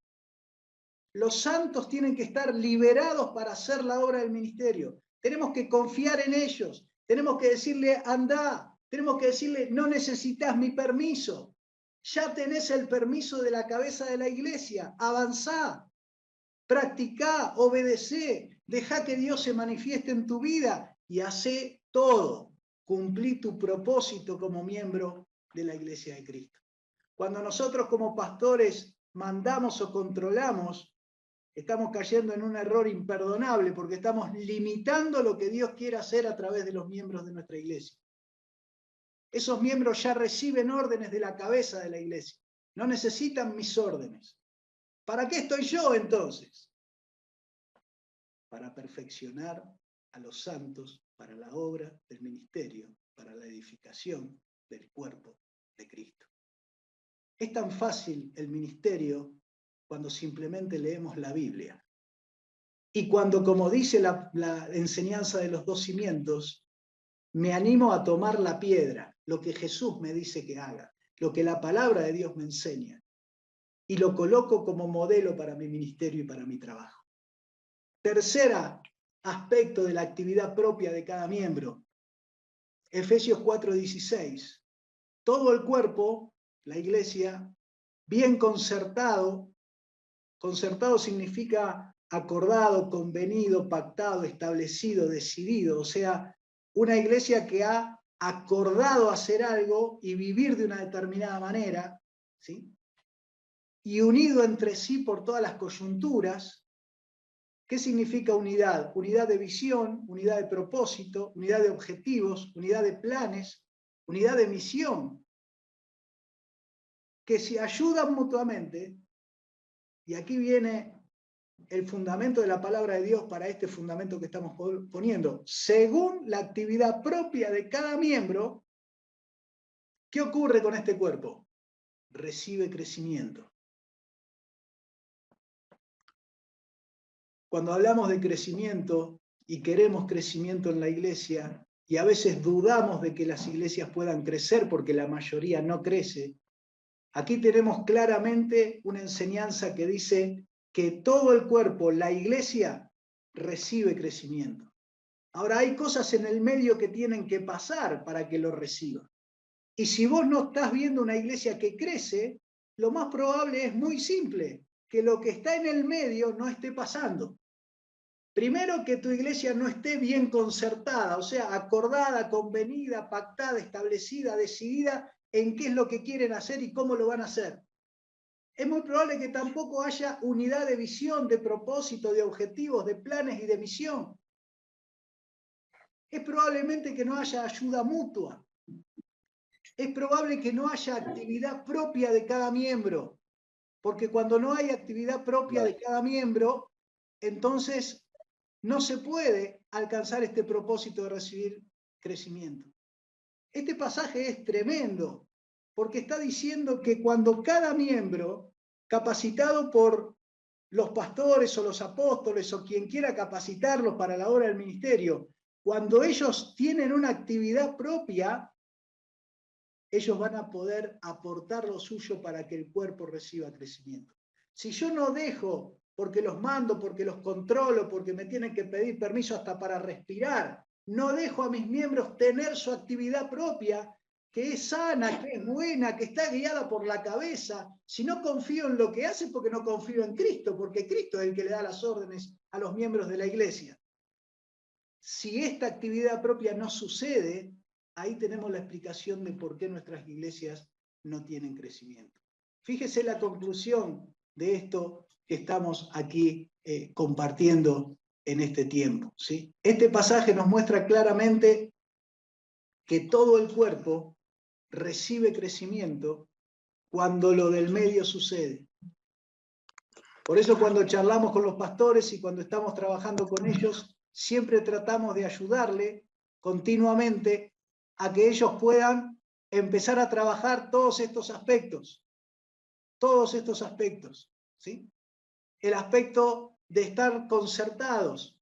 Los santos tienen que estar liberados para hacer la obra del ministerio. Tenemos que confiar en ellos. Tenemos que decirle, andá. Tenemos que decirle, no necesitas mi permiso. Ya tenés el permiso de la cabeza de la iglesia. Avanzá, practicá, obedecé. Dejá que Dios se manifieste en tu vida y hacé todo. Cumplí tu propósito como miembro de la iglesia de Cristo. Cuando nosotros como pastores mandamos o controlamos, estamos cayendo en un error imperdonable porque estamos limitando lo que Dios quiere hacer a través de los miembros de nuestra iglesia. Esos miembros ya reciben órdenes de la cabeza de la iglesia. No necesitan mis órdenes. ¿Para qué estoy yo entonces? Para perfeccionar a los santos para la obra del ministerio, para la edificación del cuerpo de Cristo. Es tan fácil el ministerio cuando simplemente leemos la Biblia. Y cuando, como dice la enseñanza de los 2 cimientos, me animo a tomar la piedra, lo que Jesús me dice que haga, lo que la palabra de Dios me enseña, y lo coloco como modelo para mi ministerio y para mi trabajo. Tercer aspecto de la actividad propia de cada miembro, Efesios 4:16. Todo el cuerpo, la iglesia, bien concertado. Concertado significa acordado, convenido, pactado, establecido, decidido. O sea, una iglesia que ha acordado hacer algo y vivir de una determinada manera, ¿sí? Y unido entre sí por todas las coyunturas. ¿Qué significa unidad? Unidad de visión, unidad de propósito, unidad de objetivos, unidad de planes, unidad de misión, que se ayudan mutuamente. Y aquí viene el fundamento de la palabra de Dios para este fundamento que estamos poniendo. Según la actividad propia de cada miembro, ¿qué ocurre con este cuerpo? Recibe crecimiento. Cuando hablamos de crecimiento y queremos crecimiento en la iglesia, y a veces dudamos de que las iglesias puedan crecer porque la mayoría no crece, aquí tenemos claramente una enseñanza que dice que todo el cuerpo, la iglesia, recibe crecimiento. Ahora, hay cosas en el medio que tienen que pasar para que lo reciba. Y si vos no estás viendo una iglesia que crece, lo más probable es muy simple, que lo que está en el medio no esté pasando. Primero, que tu iglesia no esté bien concertada, o sea, acordada, convenida, pactada, establecida, decidida en qué es lo que quieren hacer y cómo lo van a hacer. Es muy probable que tampoco haya unidad de visión, de propósito, de objetivos, de planes y de misión. Es probablemente que no haya ayuda mutua. Es probable que no haya actividad propia de cada miembro, porque cuando no hay actividad propia de cada miembro, entonces no se puede alcanzar este propósito de recibir crecimiento. Este pasaje es tremendo, porque está diciendo que cuando cada miembro, capacitado por los pastores o los apóstoles o quien quiera capacitarlos para la obra del ministerio, cuando ellos tienen una actividad propia, ellos van a poder aportar lo suyo para que el cuerpo reciba crecimiento. Si yo no dejo, porque los mando, porque los controlo, porque me tienen que pedir permiso hasta para respirar, no dejo a mis miembros tener su actividad propia, que es sana, que es buena, que está guiada por la cabeza, si no confío en lo que hace, porque no confío en Cristo, porque Cristo es el que le da las órdenes a los miembros de la iglesia. Si esta actividad propia no sucede, ahí tenemos la explicación de por qué nuestras iglesias no tienen crecimiento. Fíjese la conclusión de esto que estamos aquí compartiendo en este tiempo, ¿sí? Este pasaje nos muestra claramente que todo el cuerpo recibe crecimiento cuando lo del medio sucede. Por eso cuando charlamos con los pastores y cuando estamos trabajando con ellos, siempre tratamos de ayudarle continuamente a que ellos puedan empezar a trabajar todos estos aspectos. todos estos aspectos, ¿sí? El aspecto de estar concertados,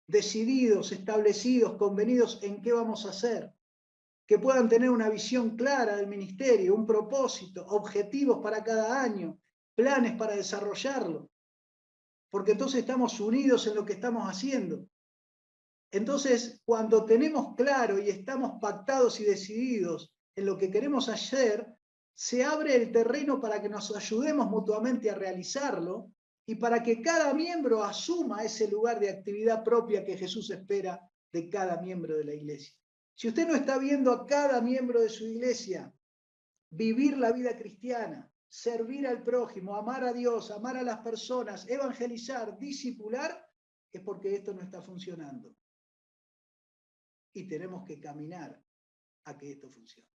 decididos, establecidos, convenidos en qué vamos a hacer, que puedan tener una visión clara del ministerio, un propósito, objetivos para cada año, planes para desarrollarlo, porque entonces estamos unidos en lo que estamos haciendo. Entonces, cuando tenemos claro y estamos pactados y decididos en lo que queremos hacer, se abre el terreno para que nos ayudemos mutuamente a realizarlo y para que cada miembro asuma ese lugar de actividad propia que Jesús espera de cada miembro de la iglesia. Si usted no está viendo a cada miembro de su iglesia vivir la vida cristiana, servir al prójimo, amar a Dios, amar a las personas, evangelizar, discipular, es porque esto no está funcionando. Y tenemos que caminar a que esto funcione.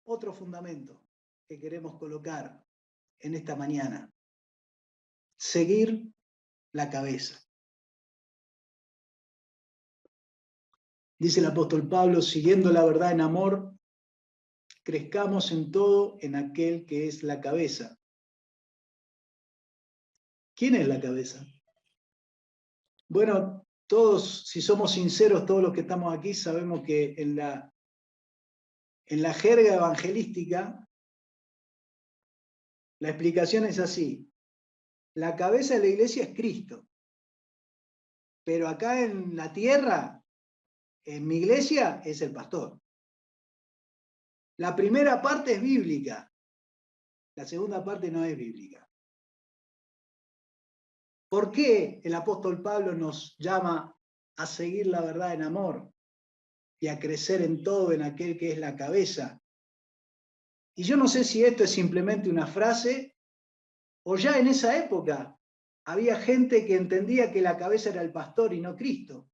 Otro fundamento que queremos colocar en esta mañana: seguir la cabeza. Dice el apóstol Pablo, siguiendo la verdad en amor, crezcamos en todo en aquel que es la cabeza. ¿Quién es la cabeza? Bueno, todos, si somos sinceros, todos los que estamos aquí, sabemos que en la jerga evangelística, la explicación es así. La cabeza de la iglesia es Cristo. Pero acá en la tierra, en mi iglesia, es el pastor. La primera parte es bíblica. La segunda parte no es bíblica. ¿Por qué el apóstol Pablo nos llama a seguir la verdad en amor y a crecer en todo en aquel que es la cabeza? Y yo no sé si esto es simplemente una frase o ya en esa época había gente que entendía que la cabeza era el pastor y no Cristo.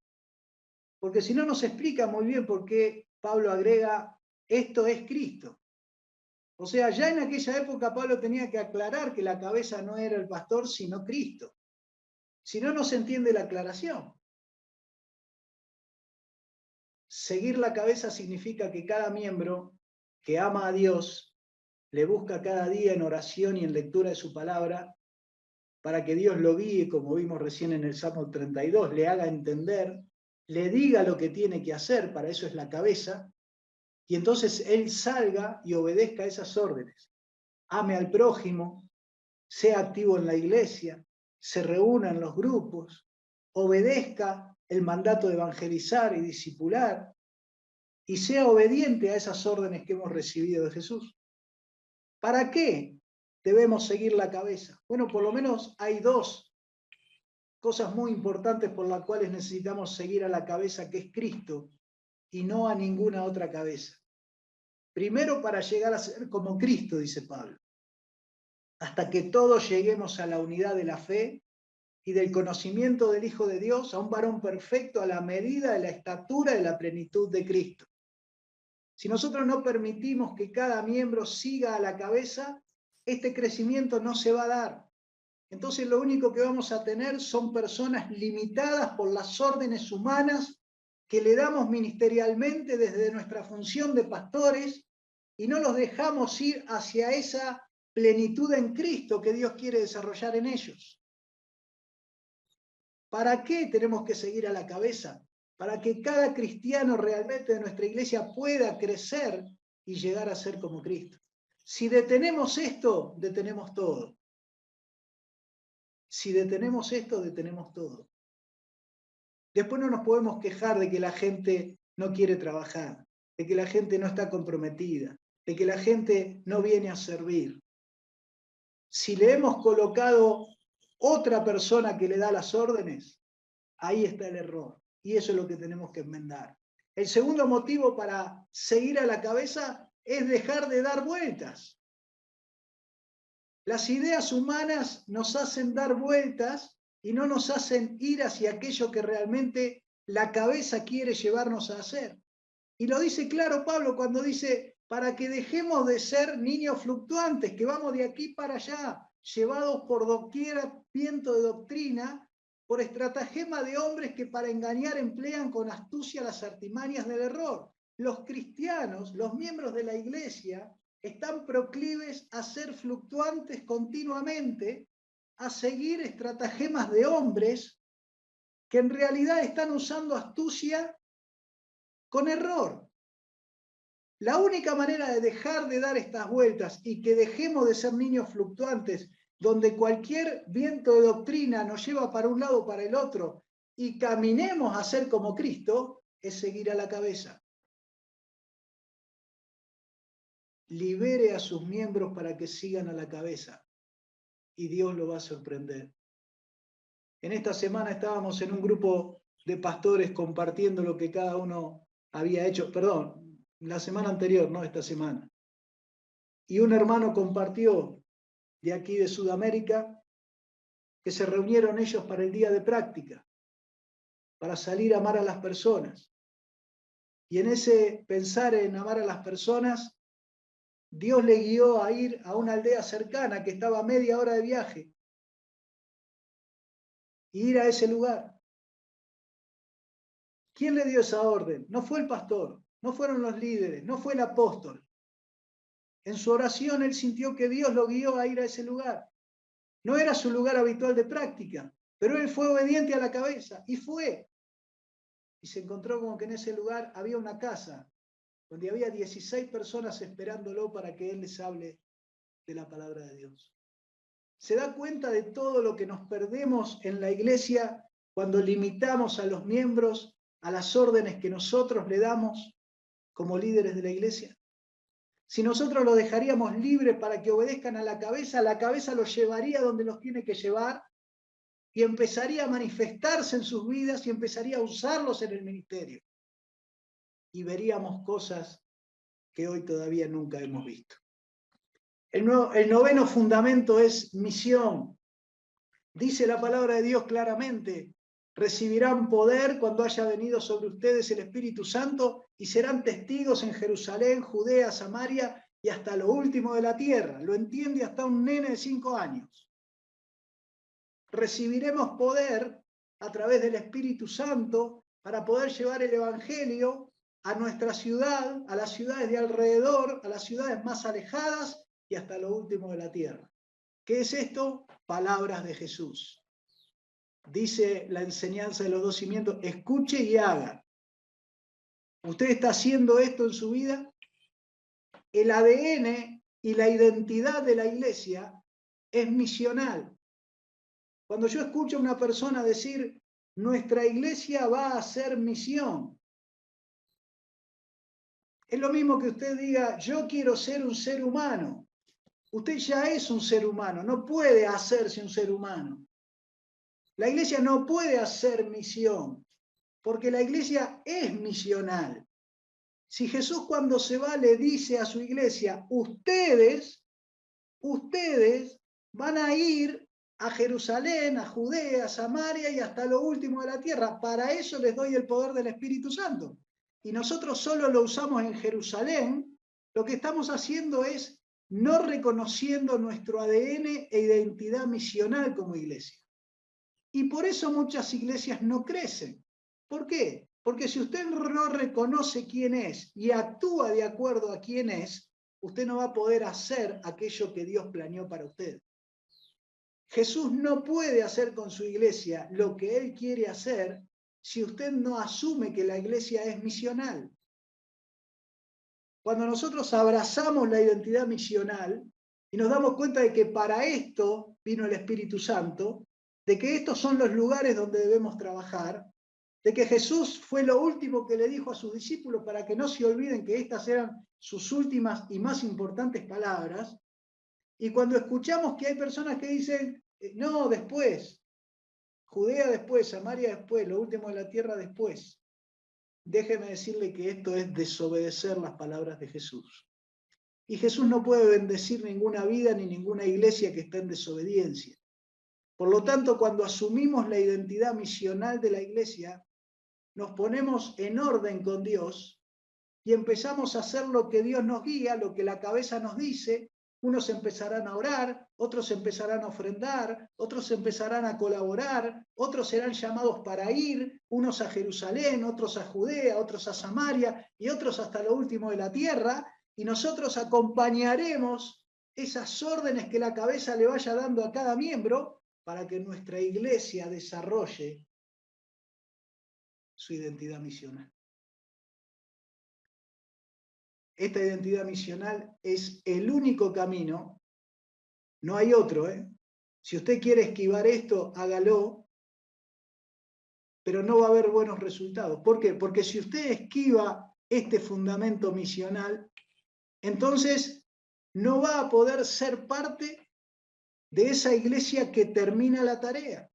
Porque si no nos explica muy bien por qué Pablo agrega, esto es Cristo. O sea, ya en aquella época Pablo tenía que aclarar que la cabeza no era el pastor, sino Cristo. Si no, no se entiende la aclaración. Seguir la cabeza significa que cada miembro que ama a Dios le busca cada día en oración y en lectura de su palabra para que Dios lo guíe, como vimos recién en el Salmo 32, le haga entender, le diga lo que tiene que hacer, para eso es la cabeza, y entonces él salga y obedezca esas órdenes. Ame al prójimo, sea activo en la iglesia, se reúna en los grupos, obedezca el mandato de evangelizar y discipular, y sea obediente a esas órdenes que hemos recibido de Jesús. ¿Para qué debemos seguir la cabeza? Bueno, por lo menos hay dos cosas muy importantes por las cuales necesitamos seguir a la cabeza, que es Cristo, y no a ninguna otra cabeza. Primero, para llegar a ser como Cristo, dice Pablo, hasta que todos lleguemos a la unidad de la fe y del conocimiento del Hijo de Dios, a un varón perfecto a la medida de la estatura de la plenitud de Cristo. Si nosotros no permitimos que cada miembro siga a la cabeza, este crecimiento no se va a dar. Entonces lo único que vamos a tener son personas limitadas por las órdenes humanas que le damos ministerialmente desde nuestra función de pastores y no los dejamos ir hacia esa plenitud en Cristo que Dios quiere desarrollar en ellos. ¿Para qué tenemos que seguir a la cabeza? Para que cada cristiano realmente de nuestra iglesia pueda crecer y llegar a ser como Cristo. Si detenemos esto, detenemos todo. Si detenemos esto, detenemos todo. Después no nos podemos quejar de que la gente no quiere trabajar, de que la gente no está comprometida, de que la gente no viene a servir. Si le hemos colocado otra persona que le da las órdenes, ahí está el error. Y eso es lo que tenemos que enmendar. El segundo motivo para seguir a la cabeza es dejar de dar vueltas. Las ideas humanas nos hacen dar vueltas y no nos hacen ir hacia aquello que realmente la cabeza quiere llevarnos a hacer. Y lo dice claro Pablo cuando dice, para que dejemos de ser niños fluctuantes, que vamos de aquí para allá, llevados por doquiera viento de doctrina, por estratagema de hombres que para engañar emplean con astucia las artimañas del error. los cristianos, los miembros de la iglesia, están proclives a ser fluctuantes continuamente, a seguir estratagemas de hombres que en realidad están usando astucia con error. La única manera de dejar de dar estas vueltas y que dejemos de ser niños fluctuantes, donde cualquier viento de doctrina nos lleva para un lado o para el otro, y caminemos a ser como Cristo, es seguir a la cabeza. Libere a sus miembros para que sigan a la cabeza, y Dios lo va a sorprender. En esta semana estábamos en un grupo de pastores compartiendo lo que cada uno había hecho, perdón, la semana anterior, no esta semana. Y un hermano compartió de aquí de Sudamérica que se reunieron ellos para el día de práctica, para salir a amar a las personas. Y en ese pensar en amar a las personas, Dios le guió a ir a una aldea cercana que estaba a media hora de viaje y ir a ese lugar. ¿Quién le dio esa orden? No fue el pastor, no fueron los líderes, no fue el apóstol. En su oración él sintió que Dios lo guió a ir a ese lugar. No era su lugar habitual de práctica, pero él fue obediente a la cabeza y fue. Y se encontró como que en ese lugar había una casa donde había 16 personas esperándolo para que él les hable de la palabra de Dios. ¿Se da cuenta de todo lo que nos perdemos en la iglesia cuando limitamos a los miembros a las órdenes que nosotros le damos como líderes de la iglesia? Si nosotros los dejaríamos libres para que obedezcan a la cabeza los llevaría donde los tiene que llevar y empezaría a manifestarse en sus vidas y empezaría a usarlos en el ministerio. Y veríamos cosas que hoy todavía nunca hemos visto. El noveno fundamento es misión. Dice la palabra de Dios claramente: recibirán poder cuando haya venido sobre ustedes el Espíritu Santo y serán testigos en Jerusalén, Judea, Samaria y hasta lo último de la tierra. Lo entiende hasta un nene de 5 años. Recibiremos poder a través del Espíritu Santo para poder llevar el Evangelio a nuestra ciudad, a las ciudades de alrededor, a las ciudades más alejadas y hasta lo último de la tierra. ¿Qué es esto? Palabras de Jesús. Dice la enseñanza de los 2 cimientos: escuche y haga. ¿Usted está haciendo esto en su vida? El ADN y la identidad de la iglesia es misional. Cuando yo escucho a una persona decir, nuestra iglesia va a hacer misión, es lo mismo que usted diga, yo quiero ser un ser humano. Usted ya es un ser humano, no puede hacerse un ser humano. La iglesia no puede hacer misión, porque la iglesia es misional. Si Jesús cuando se va le dice a su iglesia, ustedes van a ir a Jerusalén, a Judea, a Samaria y hasta lo último de la tierra. Para eso les doy el poder del Espíritu Santo. Y nosotros solo lo usamos en Jerusalén. Lo que estamos haciendo es no reconociendo nuestro ADN e identidad misional como iglesia. Y por eso muchas iglesias no crecen. ¿Por qué? Porque si usted no reconoce quién es y actúa de acuerdo a quién es, usted no va a poder hacer aquello que Dios planeó para usted. Jesús no puede hacer con su iglesia lo que Él quiere hacer si usted no asume que la iglesia es misional. Cuando nosotros abrazamos la identidad misional y nos damos cuenta de que para esto vino el Espíritu Santo, de que estos son los lugares donde debemos trabajar, de que Jesús fue lo último que le dijo a sus discípulos para que no se olviden que estas eran sus últimas y más importantes palabras. Y cuando escuchamos que hay personas que dicen, no, después, Judea después, Samaria después, lo último de la tierra después, déjeme decirle que esto es desobedecer las palabras de Jesús. Y Jesús no puede bendecir ninguna vida ni ninguna iglesia que esté en desobediencia. Por lo tanto, cuando asumimos la identidad misional de la iglesia, nos ponemos en orden con Dios y empezamos a hacer lo que Dios nos guía, lo que la cabeza nos dice, unos empezarán a orar, otros empezarán a ofrendar, otros empezarán a colaborar, otros serán llamados para ir, unos a Jerusalén, otros a Judea, otros a Samaria y otros hasta lo último de la tierra, y nosotros acompañaremos esas órdenes que la cabeza le vaya dando a cada miembro para que nuestra iglesia desarrolle su identidad misional. Esta identidad misional es el único camino, no hay otro, ¿eh? Si usted quiere esquivar esto, hágalo, pero no va a haber buenos resultados. ¿Por qué? Porque si usted esquiva este fundamento misional, entonces no va a poder ser parte de esa iglesia que termina la tarea.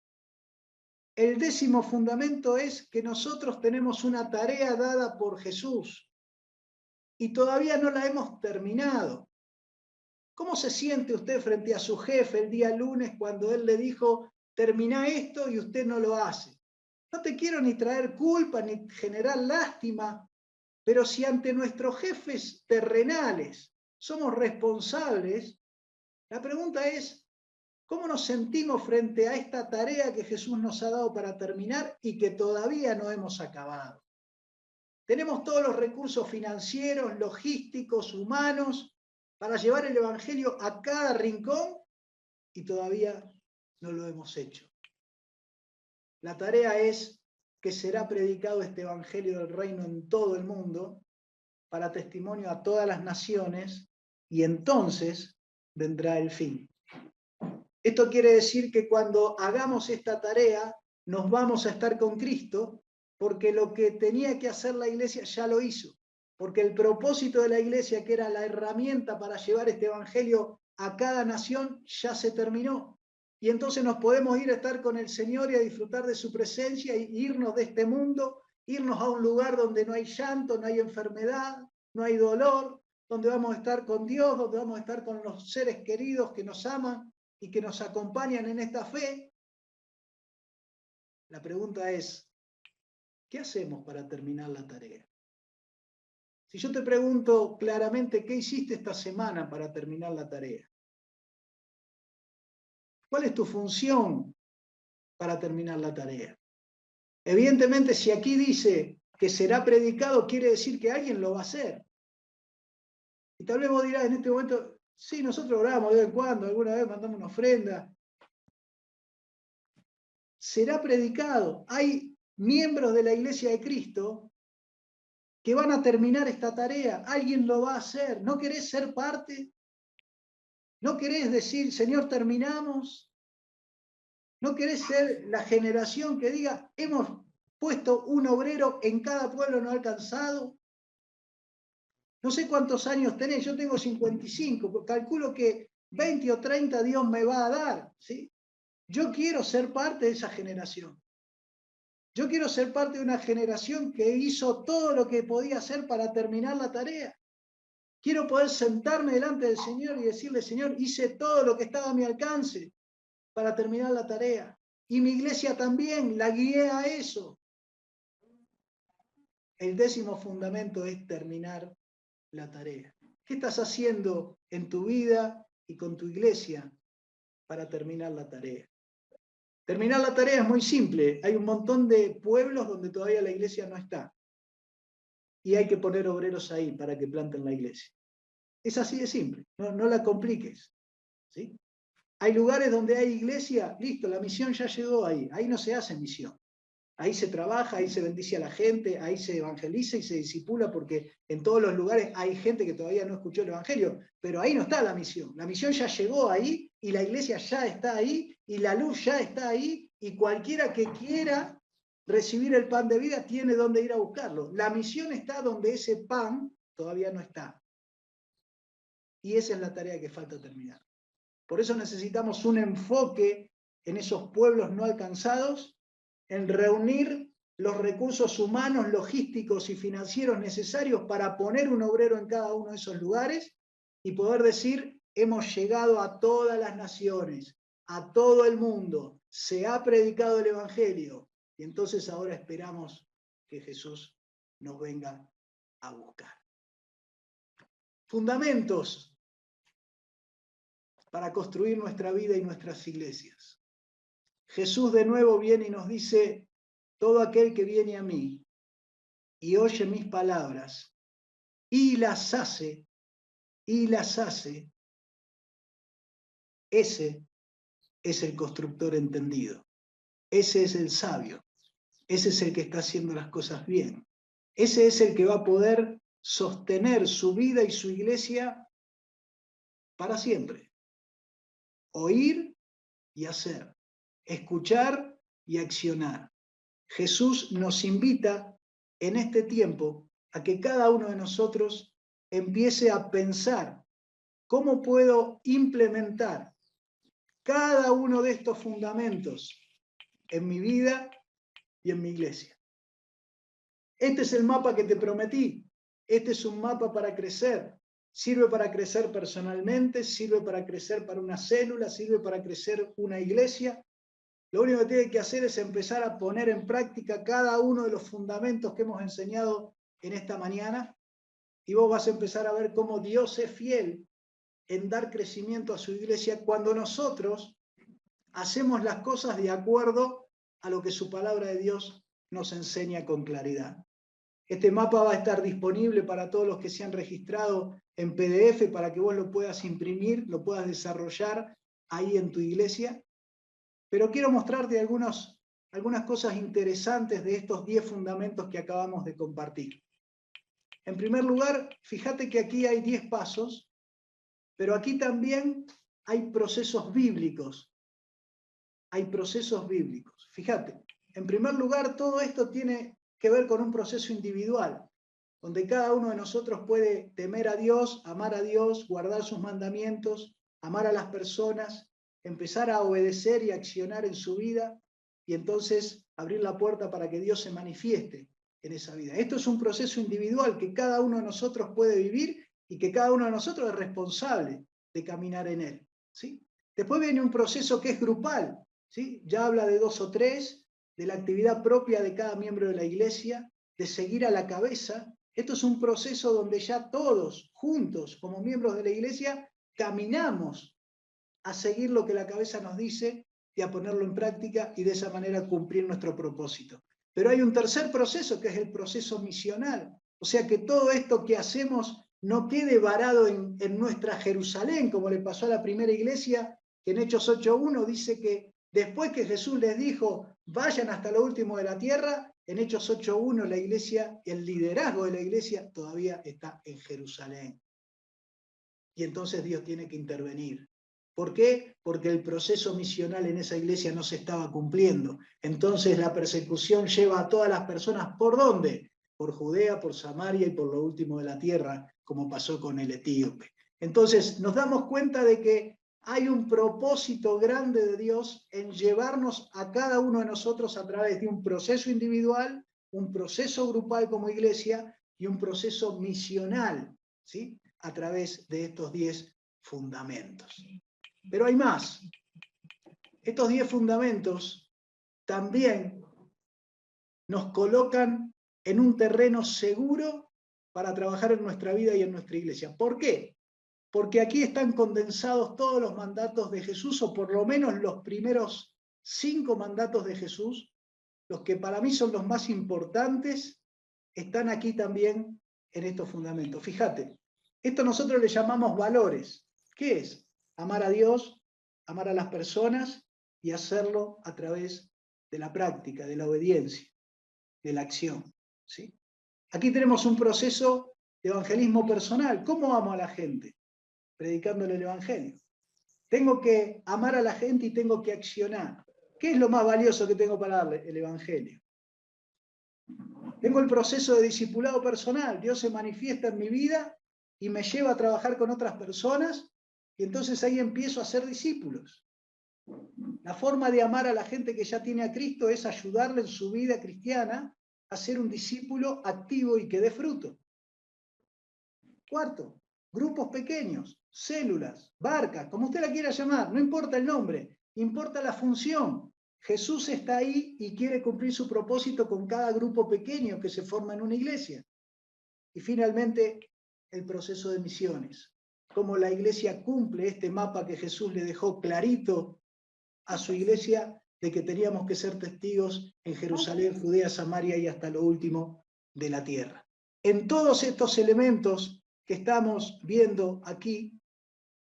El 10º fundamento es que nosotros tenemos una tarea dada por Jesús y todavía no la hemos terminado. ¿Cómo se siente usted frente a su jefe el día lunes cuando él le dijo, termina esto y usted no lo hace? No te quiero ni traer culpa ni generar lástima, pero si ante nuestros jefes terrenales somos responsables, la pregunta es, ¿cómo nos sentimos frente a esta tarea que Jesús nos ha dado para terminar y que todavía no hemos acabado? Tenemos todos los recursos financieros, logísticos, humanos, para llevar el Evangelio a cada rincón y todavía no lo hemos hecho. La tarea es que será predicado este Evangelio del Reino en todo el mundo para testimonio a todas las naciones y entonces vendrá el fin. Esto quiere decir que cuando hagamos esta tarea nos vamos a estar con Cristo porque lo que tenía que hacer la iglesia ya lo hizo. Porque el propósito de la iglesia, que era la herramienta para llevar este evangelio a cada nación, ya se terminó. Y entonces nos podemos ir a estar con el Señor y a disfrutar de su presencia y irnos de este mundo, irnos a un lugar donde no hay llanto, no hay enfermedad, no hay dolor, donde vamos a estar con Dios, donde vamos a estar con los seres queridos que nos aman y que nos acompañan en esta fe. La pregunta es, ¿qué hacemos para terminar la tarea? Si yo te pregunto claramente, ¿qué hiciste esta semana para terminar la tarea? ¿Cuál es tu función para terminar la tarea? Evidentemente, si aquí dice que será predicado, quiere decir que alguien lo va a hacer. Y tal vez vos dirás en este momento, sí, nosotros oramos de vez en cuando, alguna vez mandamos una ofrenda. Será predicado. Hay miembros de la Iglesia de Cristo que van a terminar esta tarea. Alguien lo va a hacer. ¿No querés ser parte? ¿No querés decir, Señor, terminamos? ¿No querés ser la generación que diga, hemos puesto un obrero en cada pueblo no alcanzado? No sé cuántos años tenés, yo tengo 55, calculo que 20 o 30 Dios me va a dar, ¿sí? Yo quiero ser parte de esa generación. Yo quiero ser parte de una generación que hizo todo lo que podía hacer para terminar la tarea. Quiero poder sentarme delante del Señor y decirle, Señor, hice todo lo que estaba a mi alcance para terminar la tarea. Y mi iglesia también, la guié a eso. El 10º fundamento es terminar la tarea. ¿Qué estás haciendo en tu vida y con tu iglesia para terminar la tarea? Terminar la tarea es muy simple. Hay un montón de pueblos donde todavía la iglesia no está. Y hay que poner obreros ahí para que planten la iglesia. Es así de simple. No la compliques. ¿Sí? Hay lugares donde hay iglesia, listo, la misión ya llegó ahí. Ahí no se hace misión. Ahí se trabaja, ahí se bendice a la gente, ahí se evangeliza y se discipula, porque en todos los lugares hay gente que todavía no escuchó el evangelio, pero ahí no está la misión. La misión ya llegó ahí y la iglesia ya está ahí y la luz ya está ahí y cualquiera que quiera recibir el pan de vida tiene dónde ir a buscarlo. La misión está donde ese pan todavía no está. Y esa es la tarea que falta terminar. Por eso necesitamos un enfoque en esos pueblos no alcanzados, en reunir los recursos humanos, logísticos y financieros necesarios para poner un obrero en cada uno de esos lugares y poder decir, hemos llegado a todas las naciones, a todo el mundo, se ha predicado el Evangelio y entonces ahora esperamos que Jesús nos venga a buscar. Fundamentos para construir nuestra vida y nuestras iglesias. Jesús de nuevo viene y nos dice, todo aquel que viene a mí y oye mis palabras y las hace, ese es el constructor entendido. Ese es el sabio. Ese es el que está haciendo las cosas bien. Ese es el que va a poder sostener su vida y su iglesia para siempre. Oír y hacer. Escuchar y accionar. Jesús nos invita en este tiempo a que cada uno de nosotros empiece a pensar cómo puedo implementar cada uno de estos fundamentos en mi vida y en mi iglesia. Este es el mapa que te prometí. Este es un mapa para crecer. Sirve para crecer personalmente, sirve para crecer para una célula, sirve para crecer una iglesia. Lo único que tiene que hacer es empezar a poner en práctica cada uno de los fundamentos que hemos enseñado en esta mañana y vos vas a empezar a ver cómo Dios es fiel en dar crecimiento a su iglesia cuando nosotros hacemos las cosas de acuerdo a lo que su palabra de Dios nos enseña con claridad. Este mapa va a estar disponible para todos los que se han registrado en PDF para que vos lo puedas imprimir, lo puedas desarrollar ahí en tu iglesia. Pero quiero mostrarte algunas cosas interesantes de estos 10 fundamentos que acabamos de compartir. En primer lugar, fíjate que aquí hay 10 pasos, pero aquí también hay procesos bíblicos. Hay procesos bíblicos. Fíjate, en primer lugar, todo esto tiene que ver con un proceso individual, donde cada uno de nosotros puede temer a Dios, amar a Dios, guardar sus mandamientos, amar a las personas, empezar a obedecer y accionar en su vida, y entonces abrir la puerta para que Dios se manifieste en esa vida. Esto es un proceso individual que cada uno de nosotros puede vivir y que cada uno de nosotros es responsable de caminar en él, ¿sí? Después viene un proceso que es grupal, ¿sí? Ya habla de 2 o 3, de la actividad propia de cada miembro de la iglesia, de seguir a la cabeza. Esto es un proceso donde ya todos, juntos, como miembros de la iglesia, caminamos a seguir lo que la cabeza nos dice y a ponerlo en práctica y de esa manera cumplir nuestro propósito. Pero hay un tercer proceso que es el proceso misional. O sea que todo esto que hacemos no quede varado en nuestra Jerusalén, como le pasó a la primera iglesia, que en Hechos 8.1 dice que después que Jesús les dijo, vayan hasta lo último de la tierra, en Hechos 8.1 la iglesia, el liderazgo de la iglesia todavía está en Jerusalén. Y entonces Dios tiene que intervenir. ¿Por qué? Porque el proceso misional en esa iglesia no se estaba cumpliendo. Entonces la persecución lleva a todas las personas, ¿por dónde? Por Judea, por Samaria y por lo último de la tierra, como pasó con el etíope. Entonces nos damos cuenta de que hay un propósito grande de Dios en llevarnos a cada uno de nosotros a través de un proceso individual, un proceso grupal como iglesia y un proceso misional, ¿sí? A través de estos 10 fundamentos. Pero hay más. Estos 10 fundamentos también nos colocan en un terreno seguro para trabajar en nuestra vida y en nuestra iglesia. ¿Por qué? Porque aquí están condensados todos los mandatos de Jesús, o por lo menos los primeros 5 mandatos de Jesús, los que para mí son los más importantes, están aquí también en estos fundamentos. Fíjate, esto nosotros le llamamos valores. ¿Qué es? Amar a Dios, amar a las personas y hacerlo a través de la práctica, de la obediencia, de la acción, ¿sí? Aquí tenemos un proceso de evangelismo personal. ¿Cómo amo a la gente? Predicándole el evangelio. Tengo que amar a la gente y tengo que accionar. ¿Qué es lo más valioso que tengo para darle? El evangelio. Tengo el proceso de discipulado personal. Dios se manifiesta en mi vida y me lleva a trabajar con otras personas y entonces ahí empiezo a ser discípulos. La forma de amar a la gente que ya tiene a Cristo es ayudarle en su vida cristiana a ser un discípulo activo y que dé fruto. Cuarto, grupos pequeños, células, barcas, como usted la quiera llamar, no importa el nombre, importa la función. Jesús está ahí y quiere cumplir su propósito con cada grupo pequeño que se forma en una iglesia. Y finalmente, el proceso de misiones. cómo la iglesia cumple este mapa que Jesús le dejó clarito a su iglesia de que teníamos que ser testigos en Jerusalén, Judea, Samaria y hasta lo último de la tierra. En todos estos elementos que estamos viendo aquí,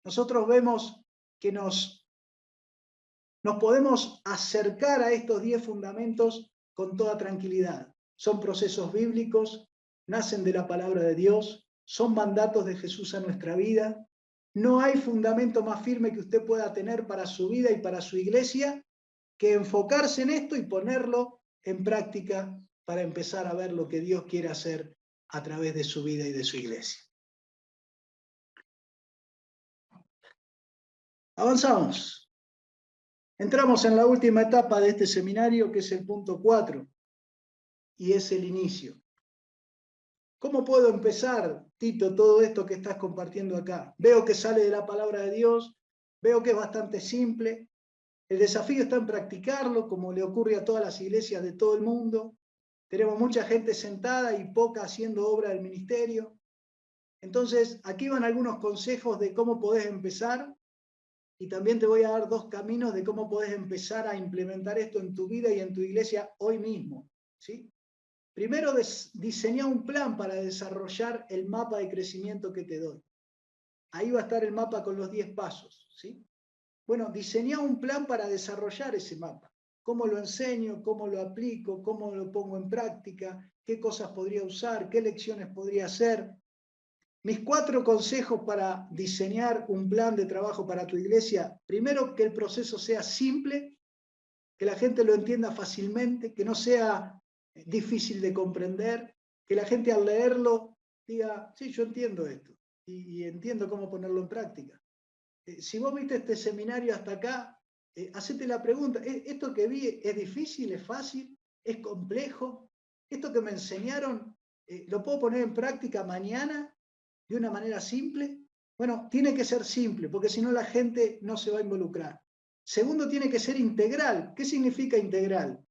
nosotros vemos que nos podemos acercar a estos 10 fundamentos con toda tranquilidad. Son procesos bíblicos, nacen de la palabra de Dios, son mandatos de Jesús a nuestra vida. No hay fundamento más firme que usted pueda tener para su vida y para su iglesia que enfocarse en esto y ponerlo en práctica para empezar a ver lo que Dios quiere hacer a través de su vida y de su iglesia. Avanzamos. Entramos en la última etapa de este seminario, que es el punto 4, y es el inicio. ¿Cómo puedo empezar, Tito, todo esto que estás compartiendo acá? Veo que sale de la palabra de Dios, veo que es bastante simple. El desafío está en practicarlo, como le ocurre a todas las iglesias de todo el mundo. Tenemos mucha gente sentada y poca haciendo obra del ministerio. Entonces, aquí van algunos consejos de cómo podés empezar. Y también te voy a dar 2 caminos de cómo podés empezar a implementar esto en tu vida y en tu iglesia hoy mismo, ¿sí? Primero, diseñá un plan para desarrollar el mapa de crecimiento que te doy. Ahí va a estar el mapa con los 10 pasos, ¿sí? Bueno, diseñá un plan para desarrollar ese mapa. ¿Cómo lo enseño? ¿Cómo lo aplico? ¿Cómo lo pongo en práctica? ¿Qué cosas podría usar? ¿Qué lecciones podría hacer? Mis 4 consejos para diseñar un plan de trabajo para tu iglesia. Primero, que el proceso sea simple, que la gente lo entienda fácilmente, que no sea difícil de comprender, que la gente al leerlo diga, sí, yo entiendo esto y entiendo cómo ponerlo en práctica. Si vos viste este seminario hasta acá, hacete la pregunta, ¿esto que vi es difícil, es fácil, es complejo? ¿Esto que me enseñaron, lo puedo poner en práctica mañana de una manera simple? Bueno, tiene que ser simple, porque si no la gente no se va a involucrar. Segundo, tiene que ser integral. ¿Qué significa integral?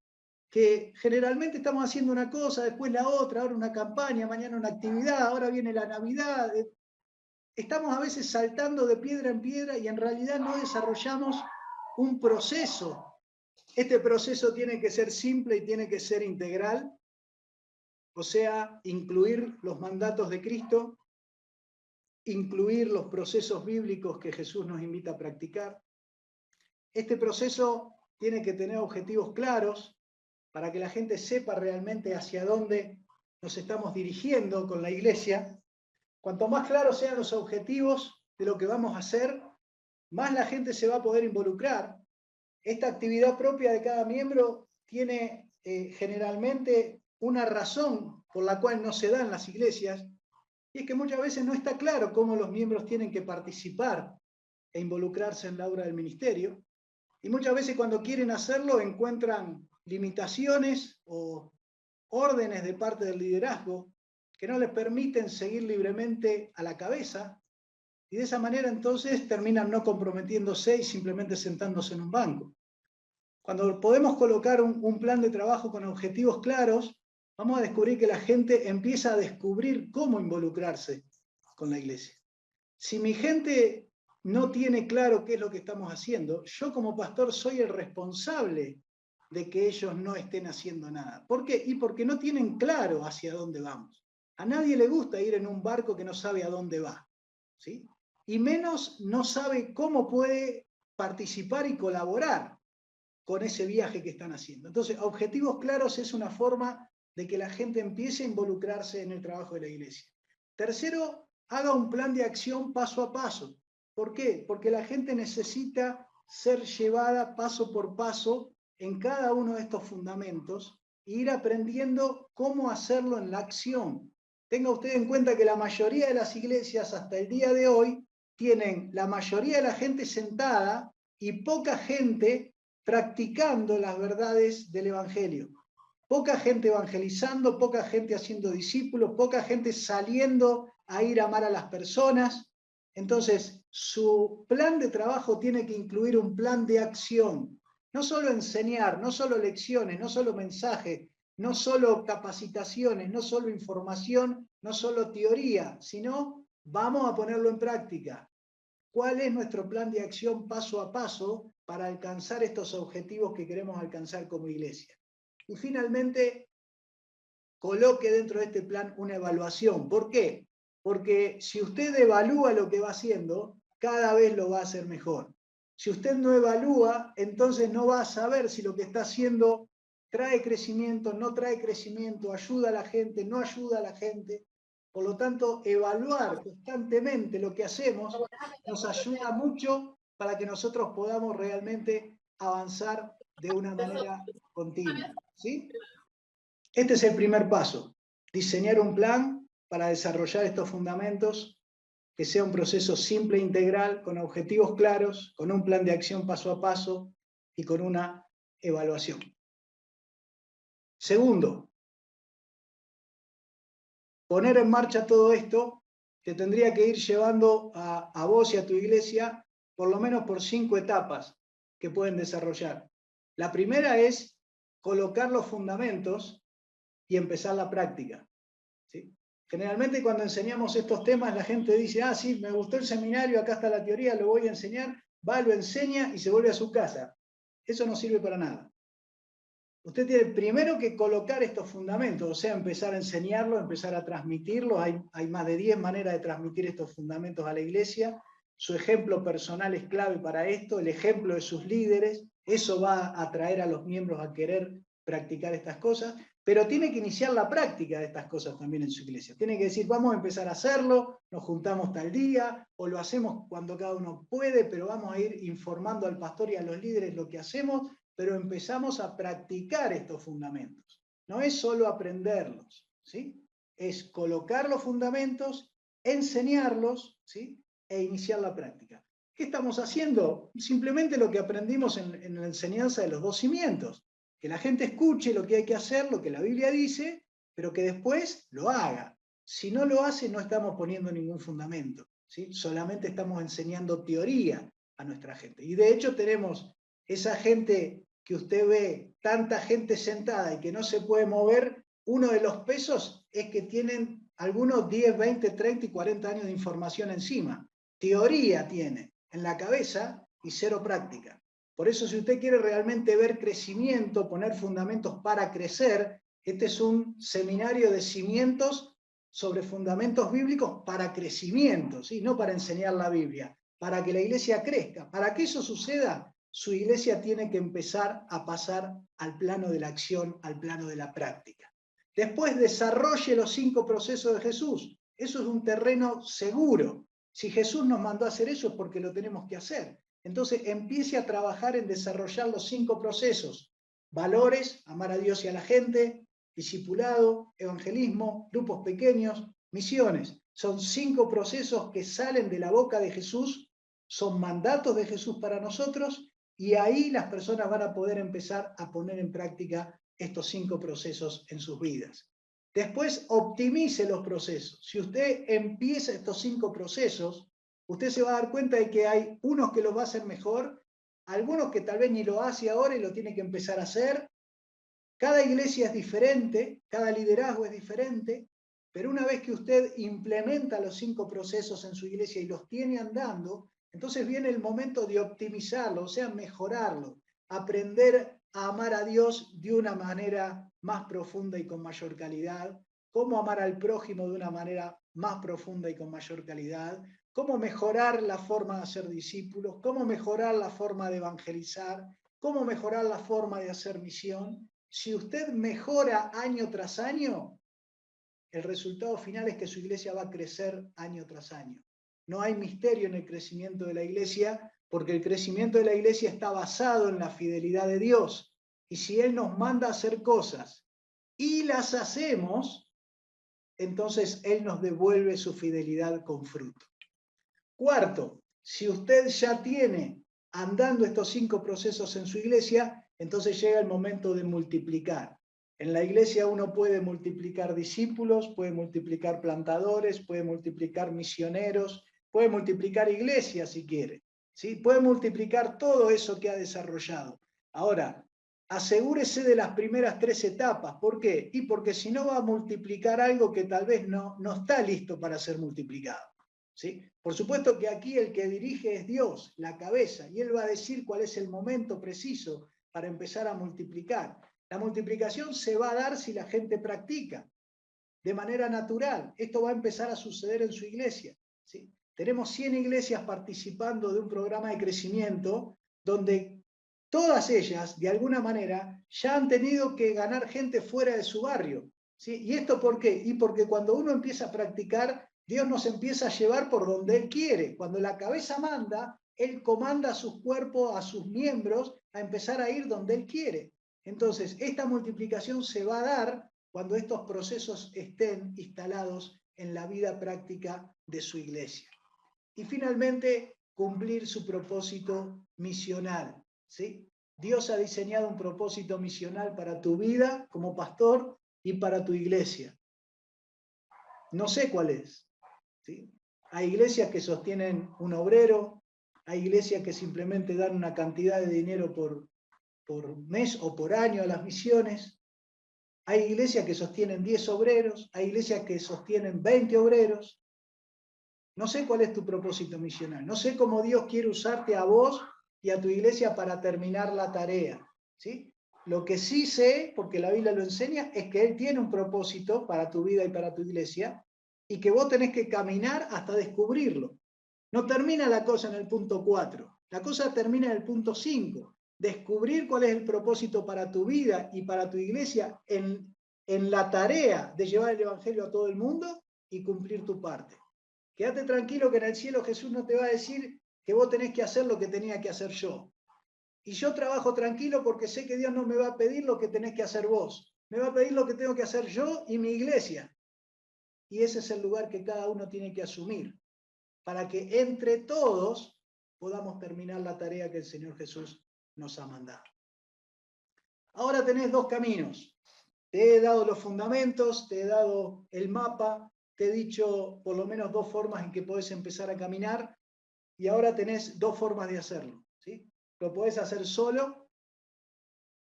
Que generalmente estamos haciendo una cosa, después la otra, ahora una campaña, mañana una actividad, ahora viene la Navidad. Estamos a veces saltando de piedra en piedra y en realidad no desarrollamos un proceso. Este proceso tiene que ser simple y tiene que ser integral, o sea, incluir los mandatos de Cristo, incluir los procesos bíblicos que Jesús nos invita a practicar. Este proceso tiene que tener objetivos claros para que la gente sepa realmente hacia dónde nos estamos dirigiendo con la iglesia. Cuanto más claros sean los objetivos de lo que vamos a hacer, más la gente se va a poder involucrar. Esta actividad propia de cada miembro tiene generalmente una razón por la cual no se da en las iglesias, y es que muchas veces no está claro cómo los miembros tienen que participar e involucrarse en la obra del ministerio, y muchas veces cuando quieren hacerlo encuentran limitaciones o órdenes de parte del liderazgo que no les permiten seguir libremente a la cabeza, y de esa manera entonces terminan no comprometiéndose y simplemente sentándose en un banco. Cuando podemos colocar un plan de trabajo con objetivos claros, vamos a descubrir que la gente empieza a descubrir cómo involucrarse con la iglesia. Si mi gente no tiene claro qué es lo que estamos haciendo, yo como pastor soy el responsable de que ellos no estén haciendo nada. ¿Por qué? Y porque no tienen claro hacia dónde vamos. A nadie le gusta ir en un barco que no sabe a dónde va, ¿sí? Y menos no sabe cómo puede participar y colaborar con ese viaje que están haciendo. Entonces, objetivos claros es una forma de que la gente empiece a involucrarse en el trabajo de la iglesia. Tercero, haga un plan de acción paso a paso. ¿Por qué? Porque la gente necesita ser llevada paso por paso en cada uno de estos fundamentos e ir aprendiendo cómo hacerlo en la acción. Tenga usted en cuenta que la mayoría de las iglesias hasta el día de hoy tienen la mayoría de la gente sentada y poca gente practicando las verdades del Evangelio. Poca gente evangelizando, poca gente haciendo discípulos, poca gente saliendo a ir a amar a las personas. Entonces, su plan de trabajo tiene que incluir un plan de acción. No solo enseñar, no solo lecciones, no solo mensajes, no solo capacitaciones, no solo información, no solo teoría, sino vamos a ponerlo en práctica. ¿Cuál es nuestro plan de acción paso a paso para alcanzar estos objetivos que queremos alcanzar como iglesia? Y finalmente, coloque dentro de este plan una evaluación. ¿Por qué? Porque si usted evalúa lo que va haciendo, cada vez lo va a hacer mejor. Si usted no evalúa, entonces no va a saber si lo que está haciendo trae crecimiento, no trae crecimiento, ayuda a la gente, no ayuda a la gente. Por lo tanto, evaluar constantemente lo que hacemos nos ayuda mucho para que nosotros podamos realmente avanzar de una manera continua. ¿Sí? Este es el primer paso, diseñar un plan para desarrollar estos fundamentos, que sea un proceso simple e integral, con objetivos claros, con un plan de acción paso a paso y con una evaluación. Segundo, poner en marcha todo esto te tendría que ir llevando a vos y a tu iglesia por lo menos por 5 etapas que pueden desarrollar. La primera es colocar los fundamentos y empezar la práctica. ¿Sí? Generalmente cuando enseñamos estos temas la gente dice, ah, sí, me gustó el seminario, acá está la teoría, lo voy a enseñar, va, lo enseña y se vuelve a su casa. Eso no sirve para nada. Usted tiene primero que colocar estos fundamentos, o sea, empezar a enseñarlos, empezar a transmitirlos. Hay más de 10 maneras de transmitir estos fundamentos a la iglesia. Su ejemplo personal es clave para esto, el ejemplo de sus líderes. Eso va a atraer a los miembros a querer practicar estas cosas, pero tiene que iniciar la práctica de estas cosas también en su iglesia. Tiene que decir, vamos a empezar a hacerlo, nos juntamos tal día, o lo hacemos cuando cada uno puede, pero vamos a ir informando al pastor y a los líderes lo que hacemos, pero empezamos a practicar estos fundamentos. No es solo aprenderlos, ¿sí? Es colocar los fundamentos, enseñarlos, ¿sí? E iniciar la práctica. ¿Qué estamos haciendo? Simplemente lo que aprendimos en la enseñanza de los 2 cimientos. Que la gente escuche lo que hay que hacer, lo que la Biblia dice, pero que después lo haga. Si no lo hace, no estamos poniendo ningún fundamento, ¿sí? Solamente estamos enseñando teoría a nuestra gente. Y de hecho tenemos esa gente que usted ve, tanta gente sentada y que no se puede mover, uno de los pesos es que tienen algunos 10, 20, 30 y 40 años de información encima. Teoría tiene en la cabeza y cero práctica. Por eso, si usted quiere realmente ver crecimiento, poner fundamentos para crecer, este es un seminario de cimientos sobre fundamentos bíblicos para crecimiento, ¿sí? No para enseñar la Biblia, para que la iglesia crezca. Para que eso suceda, su iglesia tiene que empezar a pasar al plano de la acción, al plano de la práctica. Después desarrolle los 5 procesos de Jesús. Eso es un terreno seguro. Si Jesús nos mandó a hacer eso es porque lo tenemos que hacer. Entonces empiece a trabajar en desarrollar los 5 procesos. Valores, amar a Dios y a la gente, discipulado, evangelismo, grupos pequeños, misiones. Son 5 procesos que salen de la boca de Jesús, son mandatos de Jesús para nosotros, y ahí las personas van a poder empezar a poner en práctica estos 5 procesos en sus vidas. Después, optimice los procesos. Si usted empieza estos 5 procesos, usted se va a dar cuenta de que hay unos que los va a hacer mejor, algunos que tal vez ni lo hace ahora y lo tiene que empezar a hacer. Cada iglesia es diferente, cada liderazgo es diferente, pero una vez que usted implementa los 5 procesos en su iglesia y los tiene andando, entonces viene el momento de optimizarlo, o sea, mejorarlo, aprender a amar a Dios de una manera más profunda y con mayor calidad, cómo amar al prójimo de una manera más profunda y con mayor calidad, cómo mejorar la forma de hacer discípulos, cómo mejorar la forma de evangelizar, cómo mejorar la forma de hacer misión. Si usted mejora año tras año, el resultado final es que su iglesia va a crecer año tras año. No hay misterio en el crecimiento de la iglesia, porque el crecimiento de la iglesia está basado en la fidelidad de Dios. Y si Él nos manda a hacer cosas y las hacemos, entonces Él nos devuelve su fidelidad con fruto. Cuarto, si usted ya tiene andando estos 5 procesos en su iglesia, entonces llega el momento de multiplicar. En la iglesia uno puede multiplicar discípulos, puede multiplicar plantadores, puede multiplicar misioneros, puede multiplicar iglesias si quiere, ¿sí? Puede multiplicar todo eso que ha desarrollado. Ahora, asegúrese de las primeras 3 etapas. ¿Por qué? Y porque si no va a multiplicar algo que tal vez no está listo para ser multiplicado. ¿sí? Por supuesto que aquí el que dirige es Dios, la cabeza, y Él va a decir cuál es el momento preciso para empezar a multiplicar. La multiplicación se va a dar si la gente practica de manera natural. Esto va a empezar a suceder en su iglesia, ¿sí? Tenemos 100 iglesias participando de un programa de crecimiento donde todas ellas, de alguna manera, ya han tenido que ganar gente fuera de su barrio, ¿sí? ¿Y esto por qué? Y porque cuando uno empieza a practicar, Dios nos empieza a llevar por donde Él quiere. Cuando la cabeza manda, Él comanda a sus cuerpos, a sus miembros, a empezar a ir donde Él quiere. Entonces, esta multiplicación se va a dar cuando estos procesos estén instalados en la vida práctica de su iglesia. Y finalmente, cumplir su propósito misional, ¿sí? Dios ha diseñado un propósito misional para tu vida como pastor y para tu iglesia. No sé cuál es, ¿sí? Hay iglesias que sostienen un obrero, hay iglesias que simplemente dan una cantidad de dinero por mes o por año a las misiones. Hay iglesias que sostienen 10 obreros, hay iglesias que sostienen 20 obreros. No sé cuál es tu propósito misional, no sé cómo Dios quiere usarte a vos y a tu iglesia para terminar la tarea, ¿sí? Lo que sí sé, porque la Biblia lo enseña, es que Él tiene un propósito para tu vida y para tu iglesia y que vos tenés que caminar hasta descubrirlo. No termina la cosa en el punto 4, la cosa termina en el punto 5. Descubrir cuál es el propósito para tu vida y para tu iglesia en la tarea de llevar el Evangelio a todo el mundo y cumplir tu parte. Quédate tranquilo que en el cielo Jesús no te va a decir que vos tenés que hacer lo que tenía que hacer yo. Y yo trabajo tranquilo porque sé que Dios no me va a pedir lo que tenés que hacer vos. Me va a pedir lo que tengo que hacer yo y mi iglesia. Y ese es el lugar que cada uno tiene que asumir, para que entre todos podamos terminar la tarea que el Señor Jesús nos ha mandado. Ahora tenés dos caminos. Te he dado los fundamentos, te he dado el mapa, te he dicho por lo menos dos formas en que podés empezar a caminar y ahora tenés dos formas de hacerlo, ¿sí? Lo podés hacer solo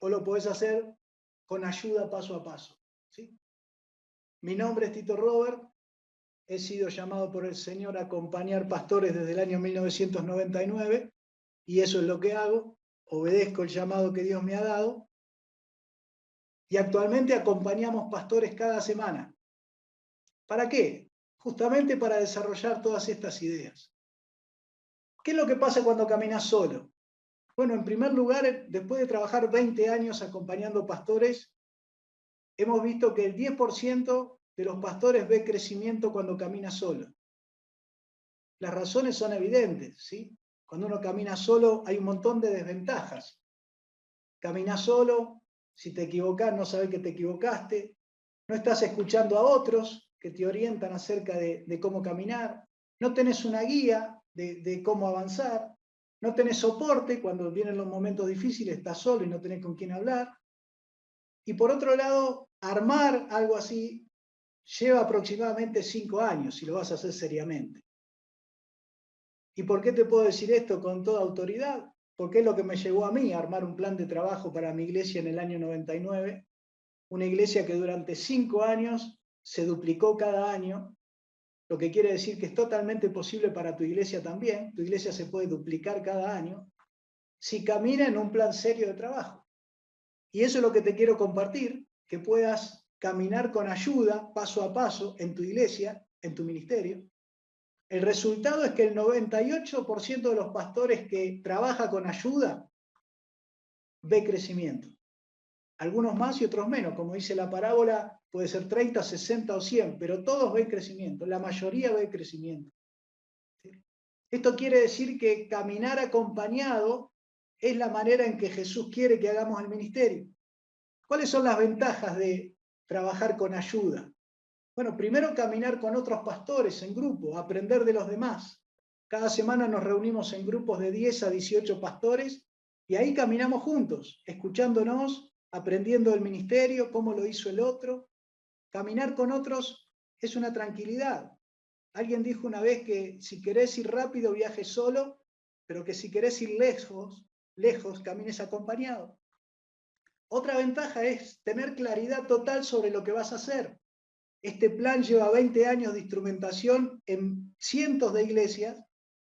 o lo podés hacer con ayuda paso a paso, ¿sí? Mi nombre es Tito Robert, he sido llamado por el Señor a acompañar pastores desde el año 1999 y eso es lo que hago, obedezco el llamado que Dios me ha dado y actualmente acompañamos pastores cada semana. ¿Para qué? Justamente para desarrollar todas estas ideas. ¿Qué es lo que pasa cuando caminas solo? Bueno, en primer lugar, después de trabajar 20 años acompañando pastores, hemos visto que el 10% de los pastores ve crecimiento cuando camina solo. Las razones son evidentes, ¿sí? Cuando uno camina solo hay un montón de desventajas. Caminas solo, si te equivocás no sabes que te equivocaste, no estás escuchando a otros que te orientan acerca de cómo caminar, no tenés una guía de cómo avanzar, no tenés soporte cuando vienen los momentos difíciles, estás solo y no tenés con quién hablar. Y por otro lado, armar algo así lleva aproximadamente 5 años si lo vas a hacer seriamente. ¿Y por qué te puedo decir esto con toda autoridad? Porque es lo que me llevó a mí a armar un plan de trabajo para mi iglesia en el año 99, una iglesia que durante 5 años se duplicó cada año, lo que quiere decir que es totalmente posible para tu iglesia también. Tu iglesia se puede duplicar cada año si camina en un plan serio de trabajo. Y eso es lo que te quiero compartir, que puedas caminar con ayuda, paso a paso, en tu iglesia, en tu ministerio. El resultado es que el 98% de los pastores que trabaja con ayuda ve crecimiento. Algunos más y otros menos, como dice la parábola, puede ser 30, 60 o 100, pero todos ven crecimiento, la mayoría ve crecimiento. ¿Sí? Esto quiere decir que caminar acompañado es la manera en que Jesús quiere que hagamos el ministerio. ¿Cuáles son las ventajas de trabajar con ayuda? Bueno, primero caminar con otros pastores en grupo, aprender de los demás. Cada semana nos reunimos en grupos de 10 a 18 pastores y ahí caminamos juntos, escuchándonos, aprendiendo del ministerio, cómo lo hizo el otro. Caminar con otros es una tranquilidad. Alguien dijo una vez que si querés ir rápido, viajes solo, pero que si querés ir lejos, camines acompañado. Otra ventaja es tener claridad total sobre lo que vas a hacer. Este plan lleva 20 años de instrumentación en cientos de iglesias,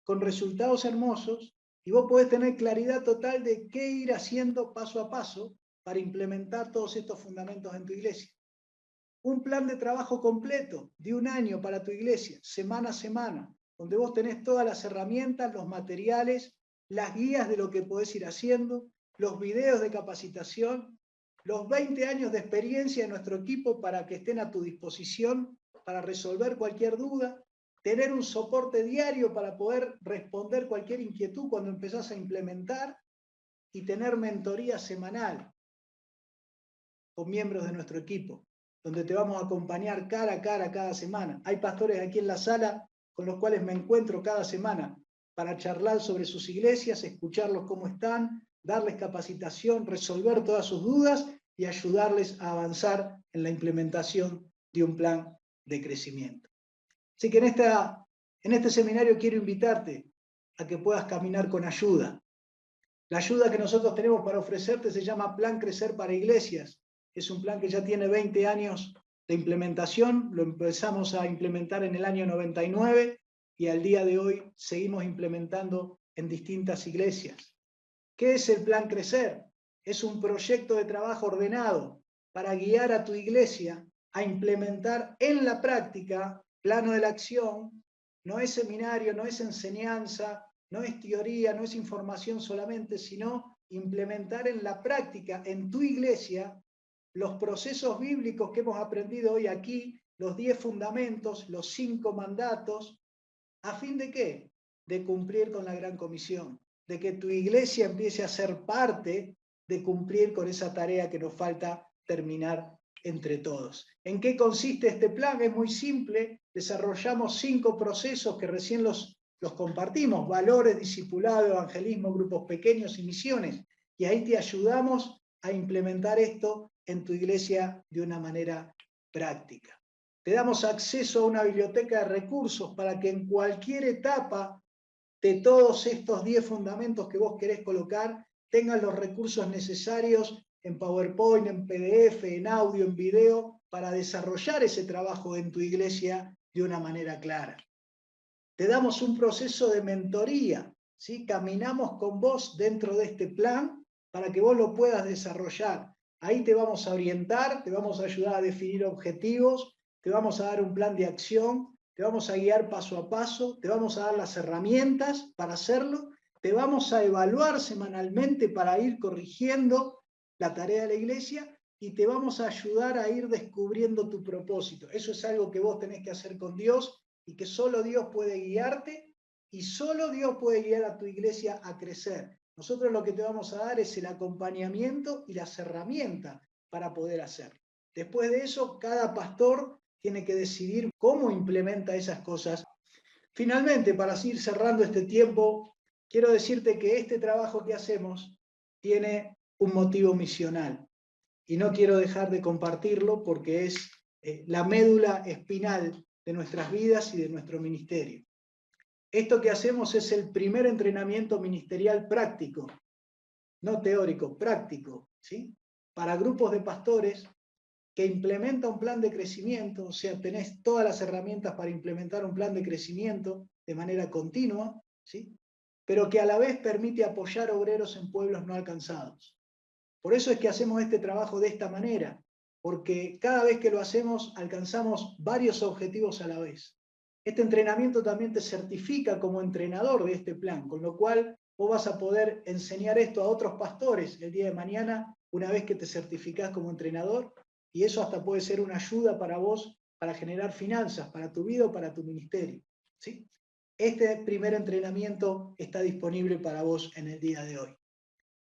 con resultados hermosos, y vos podés tener claridad total de qué ir haciendo paso a paso para implementar todos estos fundamentos en tu iglesia. Un plan de trabajo completo de 1 año para tu iglesia, semana a semana, donde vos tenés todas las herramientas, los materiales, las guías de lo que podés ir haciendo, los videos de capacitación, los 20 años de experiencia de nuestro equipo para que estén a tu disposición para resolver cualquier duda, tener un soporte diario para poder responder cualquier inquietud cuando empezás a implementar y tener mentoría semanal con miembros de nuestro equipo, donde te vamos a acompañar cara a cara cada semana. Hay pastores aquí en la sala con los cuales me encuentro cada semana para charlar sobre sus iglesias, escucharlos cómo están, darles capacitación, resolver todas sus dudas y ayudarles a avanzar en la implementación de un plan de crecimiento. Así que en este seminario quiero invitarte a que puedas caminar con ayuda. La ayuda que nosotros tenemos para ofrecerte se llama Plan Crecer para Iglesias. Es un plan que ya tiene 20 años de implementación. Lo empezamos a implementar en el año 99 y al día de hoy seguimos implementando en distintas iglesias. ¿Qué es el Plan Crecer? Es un proyecto de trabajo ordenado para guiar a tu iglesia a implementar en la práctica plano de la acción. No es seminario, no es enseñanza, no es teoría, no es información solamente, sino implementar en la práctica, en tu iglesia, los procesos bíblicos que hemos aprendido hoy aquí, los 10 fundamentos, los 5 mandatos, ¿a fin de qué? De cumplir con la gran comisión, de que tu iglesia empiece a ser parte de cumplir con esa tarea que nos falta terminar entre todos. ¿En qué consiste este plan? Es muy simple. Desarrollamos 5 procesos que recién los compartimos: valores, discipulado, evangelismo, grupos pequeños y misiones. Y ahí te ayudamos a implementar esto en tu iglesia de una manera práctica. Te damos acceso a una biblioteca de recursos para que en cualquier etapa de todos estos 10 fundamentos que vos querés colocar, tengas los recursos necesarios en PowerPoint, en PDF, en audio, en video, para desarrollar ese trabajo en tu iglesia de una manera clara. Te damos un proceso de mentoría, ¿sí? Caminamos con vos dentro de este plan para que vos lo puedas desarrollar. Ahí te vamos a orientar, te vamos a ayudar a definir objetivos, te vamos a dar un plan de acción, te vamos a guiar paso a paso, te vamos a dar las herramientas para hacerlo, te vamos a evaluar semanalmente para ir corrigiendo la tarea de la iglesia y te vamos a ayudar a ir descubriendo tu propósito. Eso es algo que vos tenés que hacer con Dios y que solo Dios puede guiarte y solo Dios puede guiar a tu iglesia a crecer. Nosotros lo que te vamos a dar es el acompañamiento y las herramientas para poder hacerlo. Después de eso, cada pastor tiene que decidir cómo implementa esas cosas. Finalmente, para ir cerrando este tiempo, quiero decirte que este trabajo que hacemos tiene un motivo misional y no quiero dejar de compartirlo porque es la médula espinal de nuestras vidas y de nuestro ministerio. Esto que hacemos es el primer entrenamiento ministerial práctico, no teórico, práctico, ¿sí? Para grupos de pastores que implementa un plan de crecimiento, o sea, tenés todas las herramientas para implementar un plan de crecimiento de manera continua, ¿sí? Pero que a la vez permite apoyar obreros en pueblos no alcanzados. Por eso es que hacemos este trabajo de esta manera, porque cada vez que lo hacemos alcanzamos varios objetivos a la vez. Este entrenamiento también te certifica como entrenador de este plan, con lo cual vos vas a poder enseñar esto a otros pastores el día de mañana, una vez que te certificás como entrenador, y eso hasta puede ser una ayuda para vos para generar finanzas, para tu vida o para tu ministerio, ¿sí? Este primer entrenamiento está disponible para vos en el día de hoy.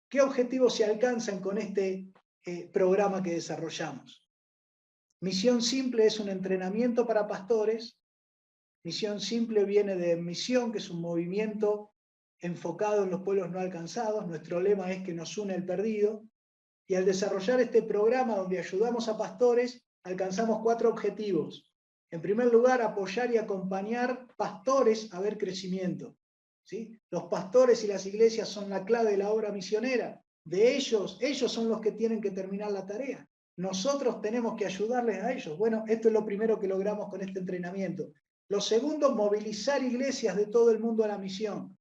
¿Qué objetivos se alcanzan con este programa que desarrollamos? Misión Simple es un entrenamiento para pastores. Misión Simple viene de Misión, que es un movimiento enfocado en los pueblos no alcanzados. Nuestro lema es que nos une el perdido. Y al desarrollar este programa donde ayudamos a pastores, alcanzamos 4 objetivos. En primer lugar, apoyar y acompañar pastores a ver crecimiento, ¿sí? Los pastores y las iglesias son la clave de la obra misionera. De ellos son los que tienen que terminar la tarea. nosotros tenemos que ayudarles a ellos. Bueno, esto es lo primero que logramos con este entrenamiento. Lo segundo, movilizar iglesias de todo el mundo a la misión.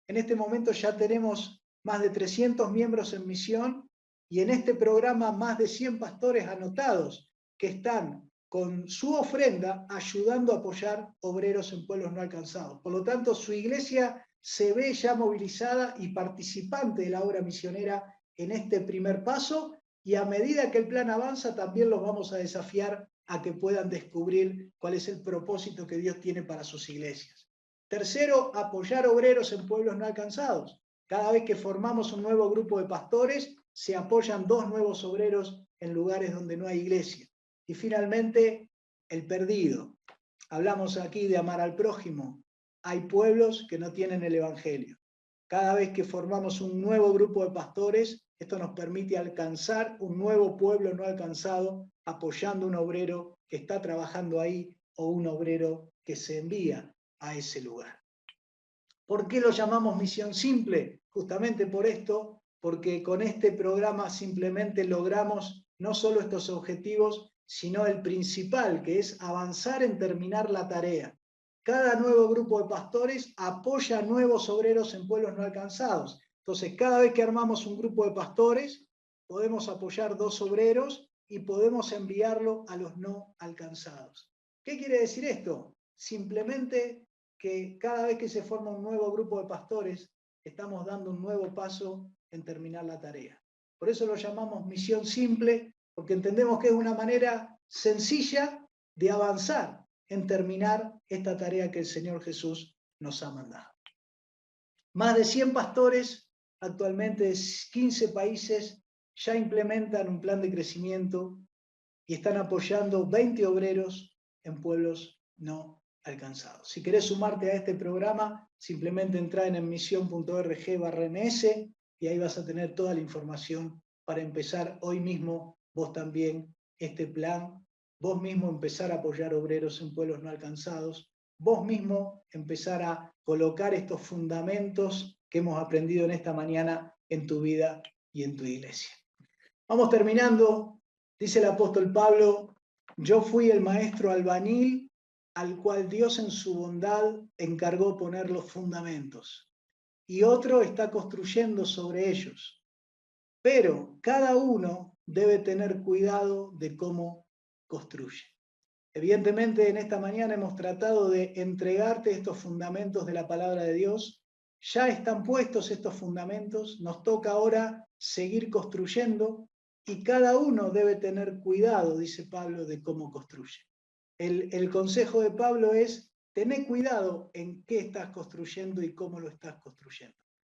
En este momento ya tenemos más de 300 miembros en misión y en este programa más de 100 pastores anotados que están con su ofrenda ayudando a apoyar obreros en pueblos no alcanzados. Por lo tanto, su iglesia se ve ya movilizada y participante de la obra misionera en este primer paso, y a medida que el plan avanza también los vamos a desafiar a que puedan descubrir cuál es el propósito que Dios tiene para sus iglesias. Tercero, apoyar obreros en pueblos no alcanzados. Cada vez que formamos un nuevo grupo de pastores, se apoyan 2 nuevos obreros en lugares donde no hay iglesia. Y finalmente, el perdido. Hablamos aquí de amar al prójimo. Hay pueblos que no tienen el evangelio. Cada vez que formamos un nuevo grupo de pastores, esto nos permite alcanzar un nuevo pueblo no alcanzado, apoyando a un obrero que está trabajando ahí o un obrero que se envía a ese lugar. ¿Por qué lo llamamos misión simple? Justamente por esto, porque con este programa simplemente logramos no solo estos objetivos, sino el principal, que es avanzar en terminar la tarea. Cada nuevo grupo de pastores apoya a nuevos obreros en pueblos no alcanzados. Entonces, cada vez que armamos un grupo de pastores, podemos apoyar 2 obreros y podemos enviarlo a los no alcanzados. ¿Qué quiere decir esto? Simplemente que cada vez que se forma un nuevo grupo de pastores, estamos dando un nuevo paso en terminar la tarea. Por eso lo llamamos misión simple, porque entendemos que es una manera sencilla de avanzar en terminar esta tarea que el Señor Jesús nos ha mandado. Más de 100 pastores, actualmente de 15 países, ya implementan un plan de crecimiento y están apoyando 20 obreros en pueblos no alcanzados. Si querés sumarte a este programa, simplemente entra en misión.org/ms y ahí vas a tener toda la información para empezar hoy mismo vos también este plan, vos mismo empezar a apoyar obreros en pueblos no alcanzados, vos mismo empezar a colocar estos fundamentos que hemos aprendido en esta mañana en tu vida y en tu iglesia. Vamos terminando. Dice el apóstol Pablo: yo fui el maestro albañil al cual Dios en su bondad encargó poner los fundamentos, y otro está construyendo sobre ellos. Pero cada uno debe tener cuidado de cómo construye. Evidentemente, en esta mañana hemos tratado de entregarte estos fundamentos de la palabra de Dios. Ya están puestos estos fundamentos, nos toca ahora seguir construyendo, y cada uno debe tener cuidado, dice Pablo, de cómo construye. El consejo de Pablo es: tené cuidado en qué estás construyendo y cómo lo estás construyendo.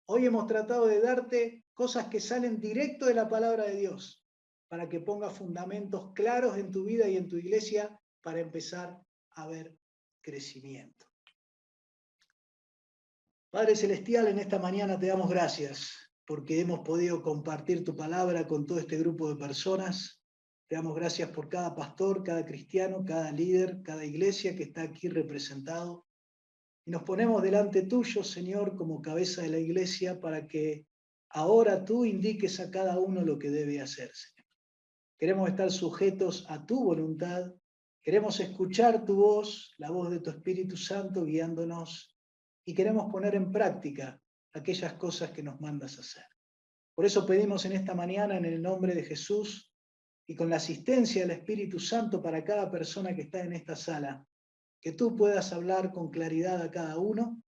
Hoy hemos tratado de darte cosas que salen directo de la palabra de Dios, para que pongas fundamentos claros en tu vida y en tu iglesia, para empezar a ver crecimiento. Padre Celestial, en esta mañana te damos gracias porque hemos podido compartir tu palabra con todo este grupo de personas. Te damos gracias por cada pastor, cada cristiano, cada líder, cada iglesia que está aquí representado. Y nos ponemos delante tuyo, Señor, como cabeza de la iglesia, para que ahora tú indiques a cada uno lo que debe hacer, Señor. Queremos estar sujetos a tu voluntad. Queremos escuchar tu voz, la voz de tu Espíritu Santo guiándonos, y queremos poner en práctica aquellas cosas que nos mandas hacer. Por eso pedimos en esta mañana, en el nombre de Jesús, y con la asistencia del Espíritu Santo para cada persona que está en esta sala, que tú puedas hablar con claridad a cada uno,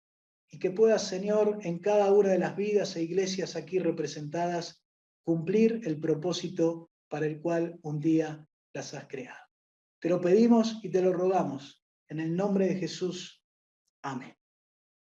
y que puedas, Señor, en cada una de las vidas e iglesias aquí representadas, cumplir el propósito para el cual un día las has creado. Te lo pedimos y te lo rogamos, en el nombre de Jesús. Amén.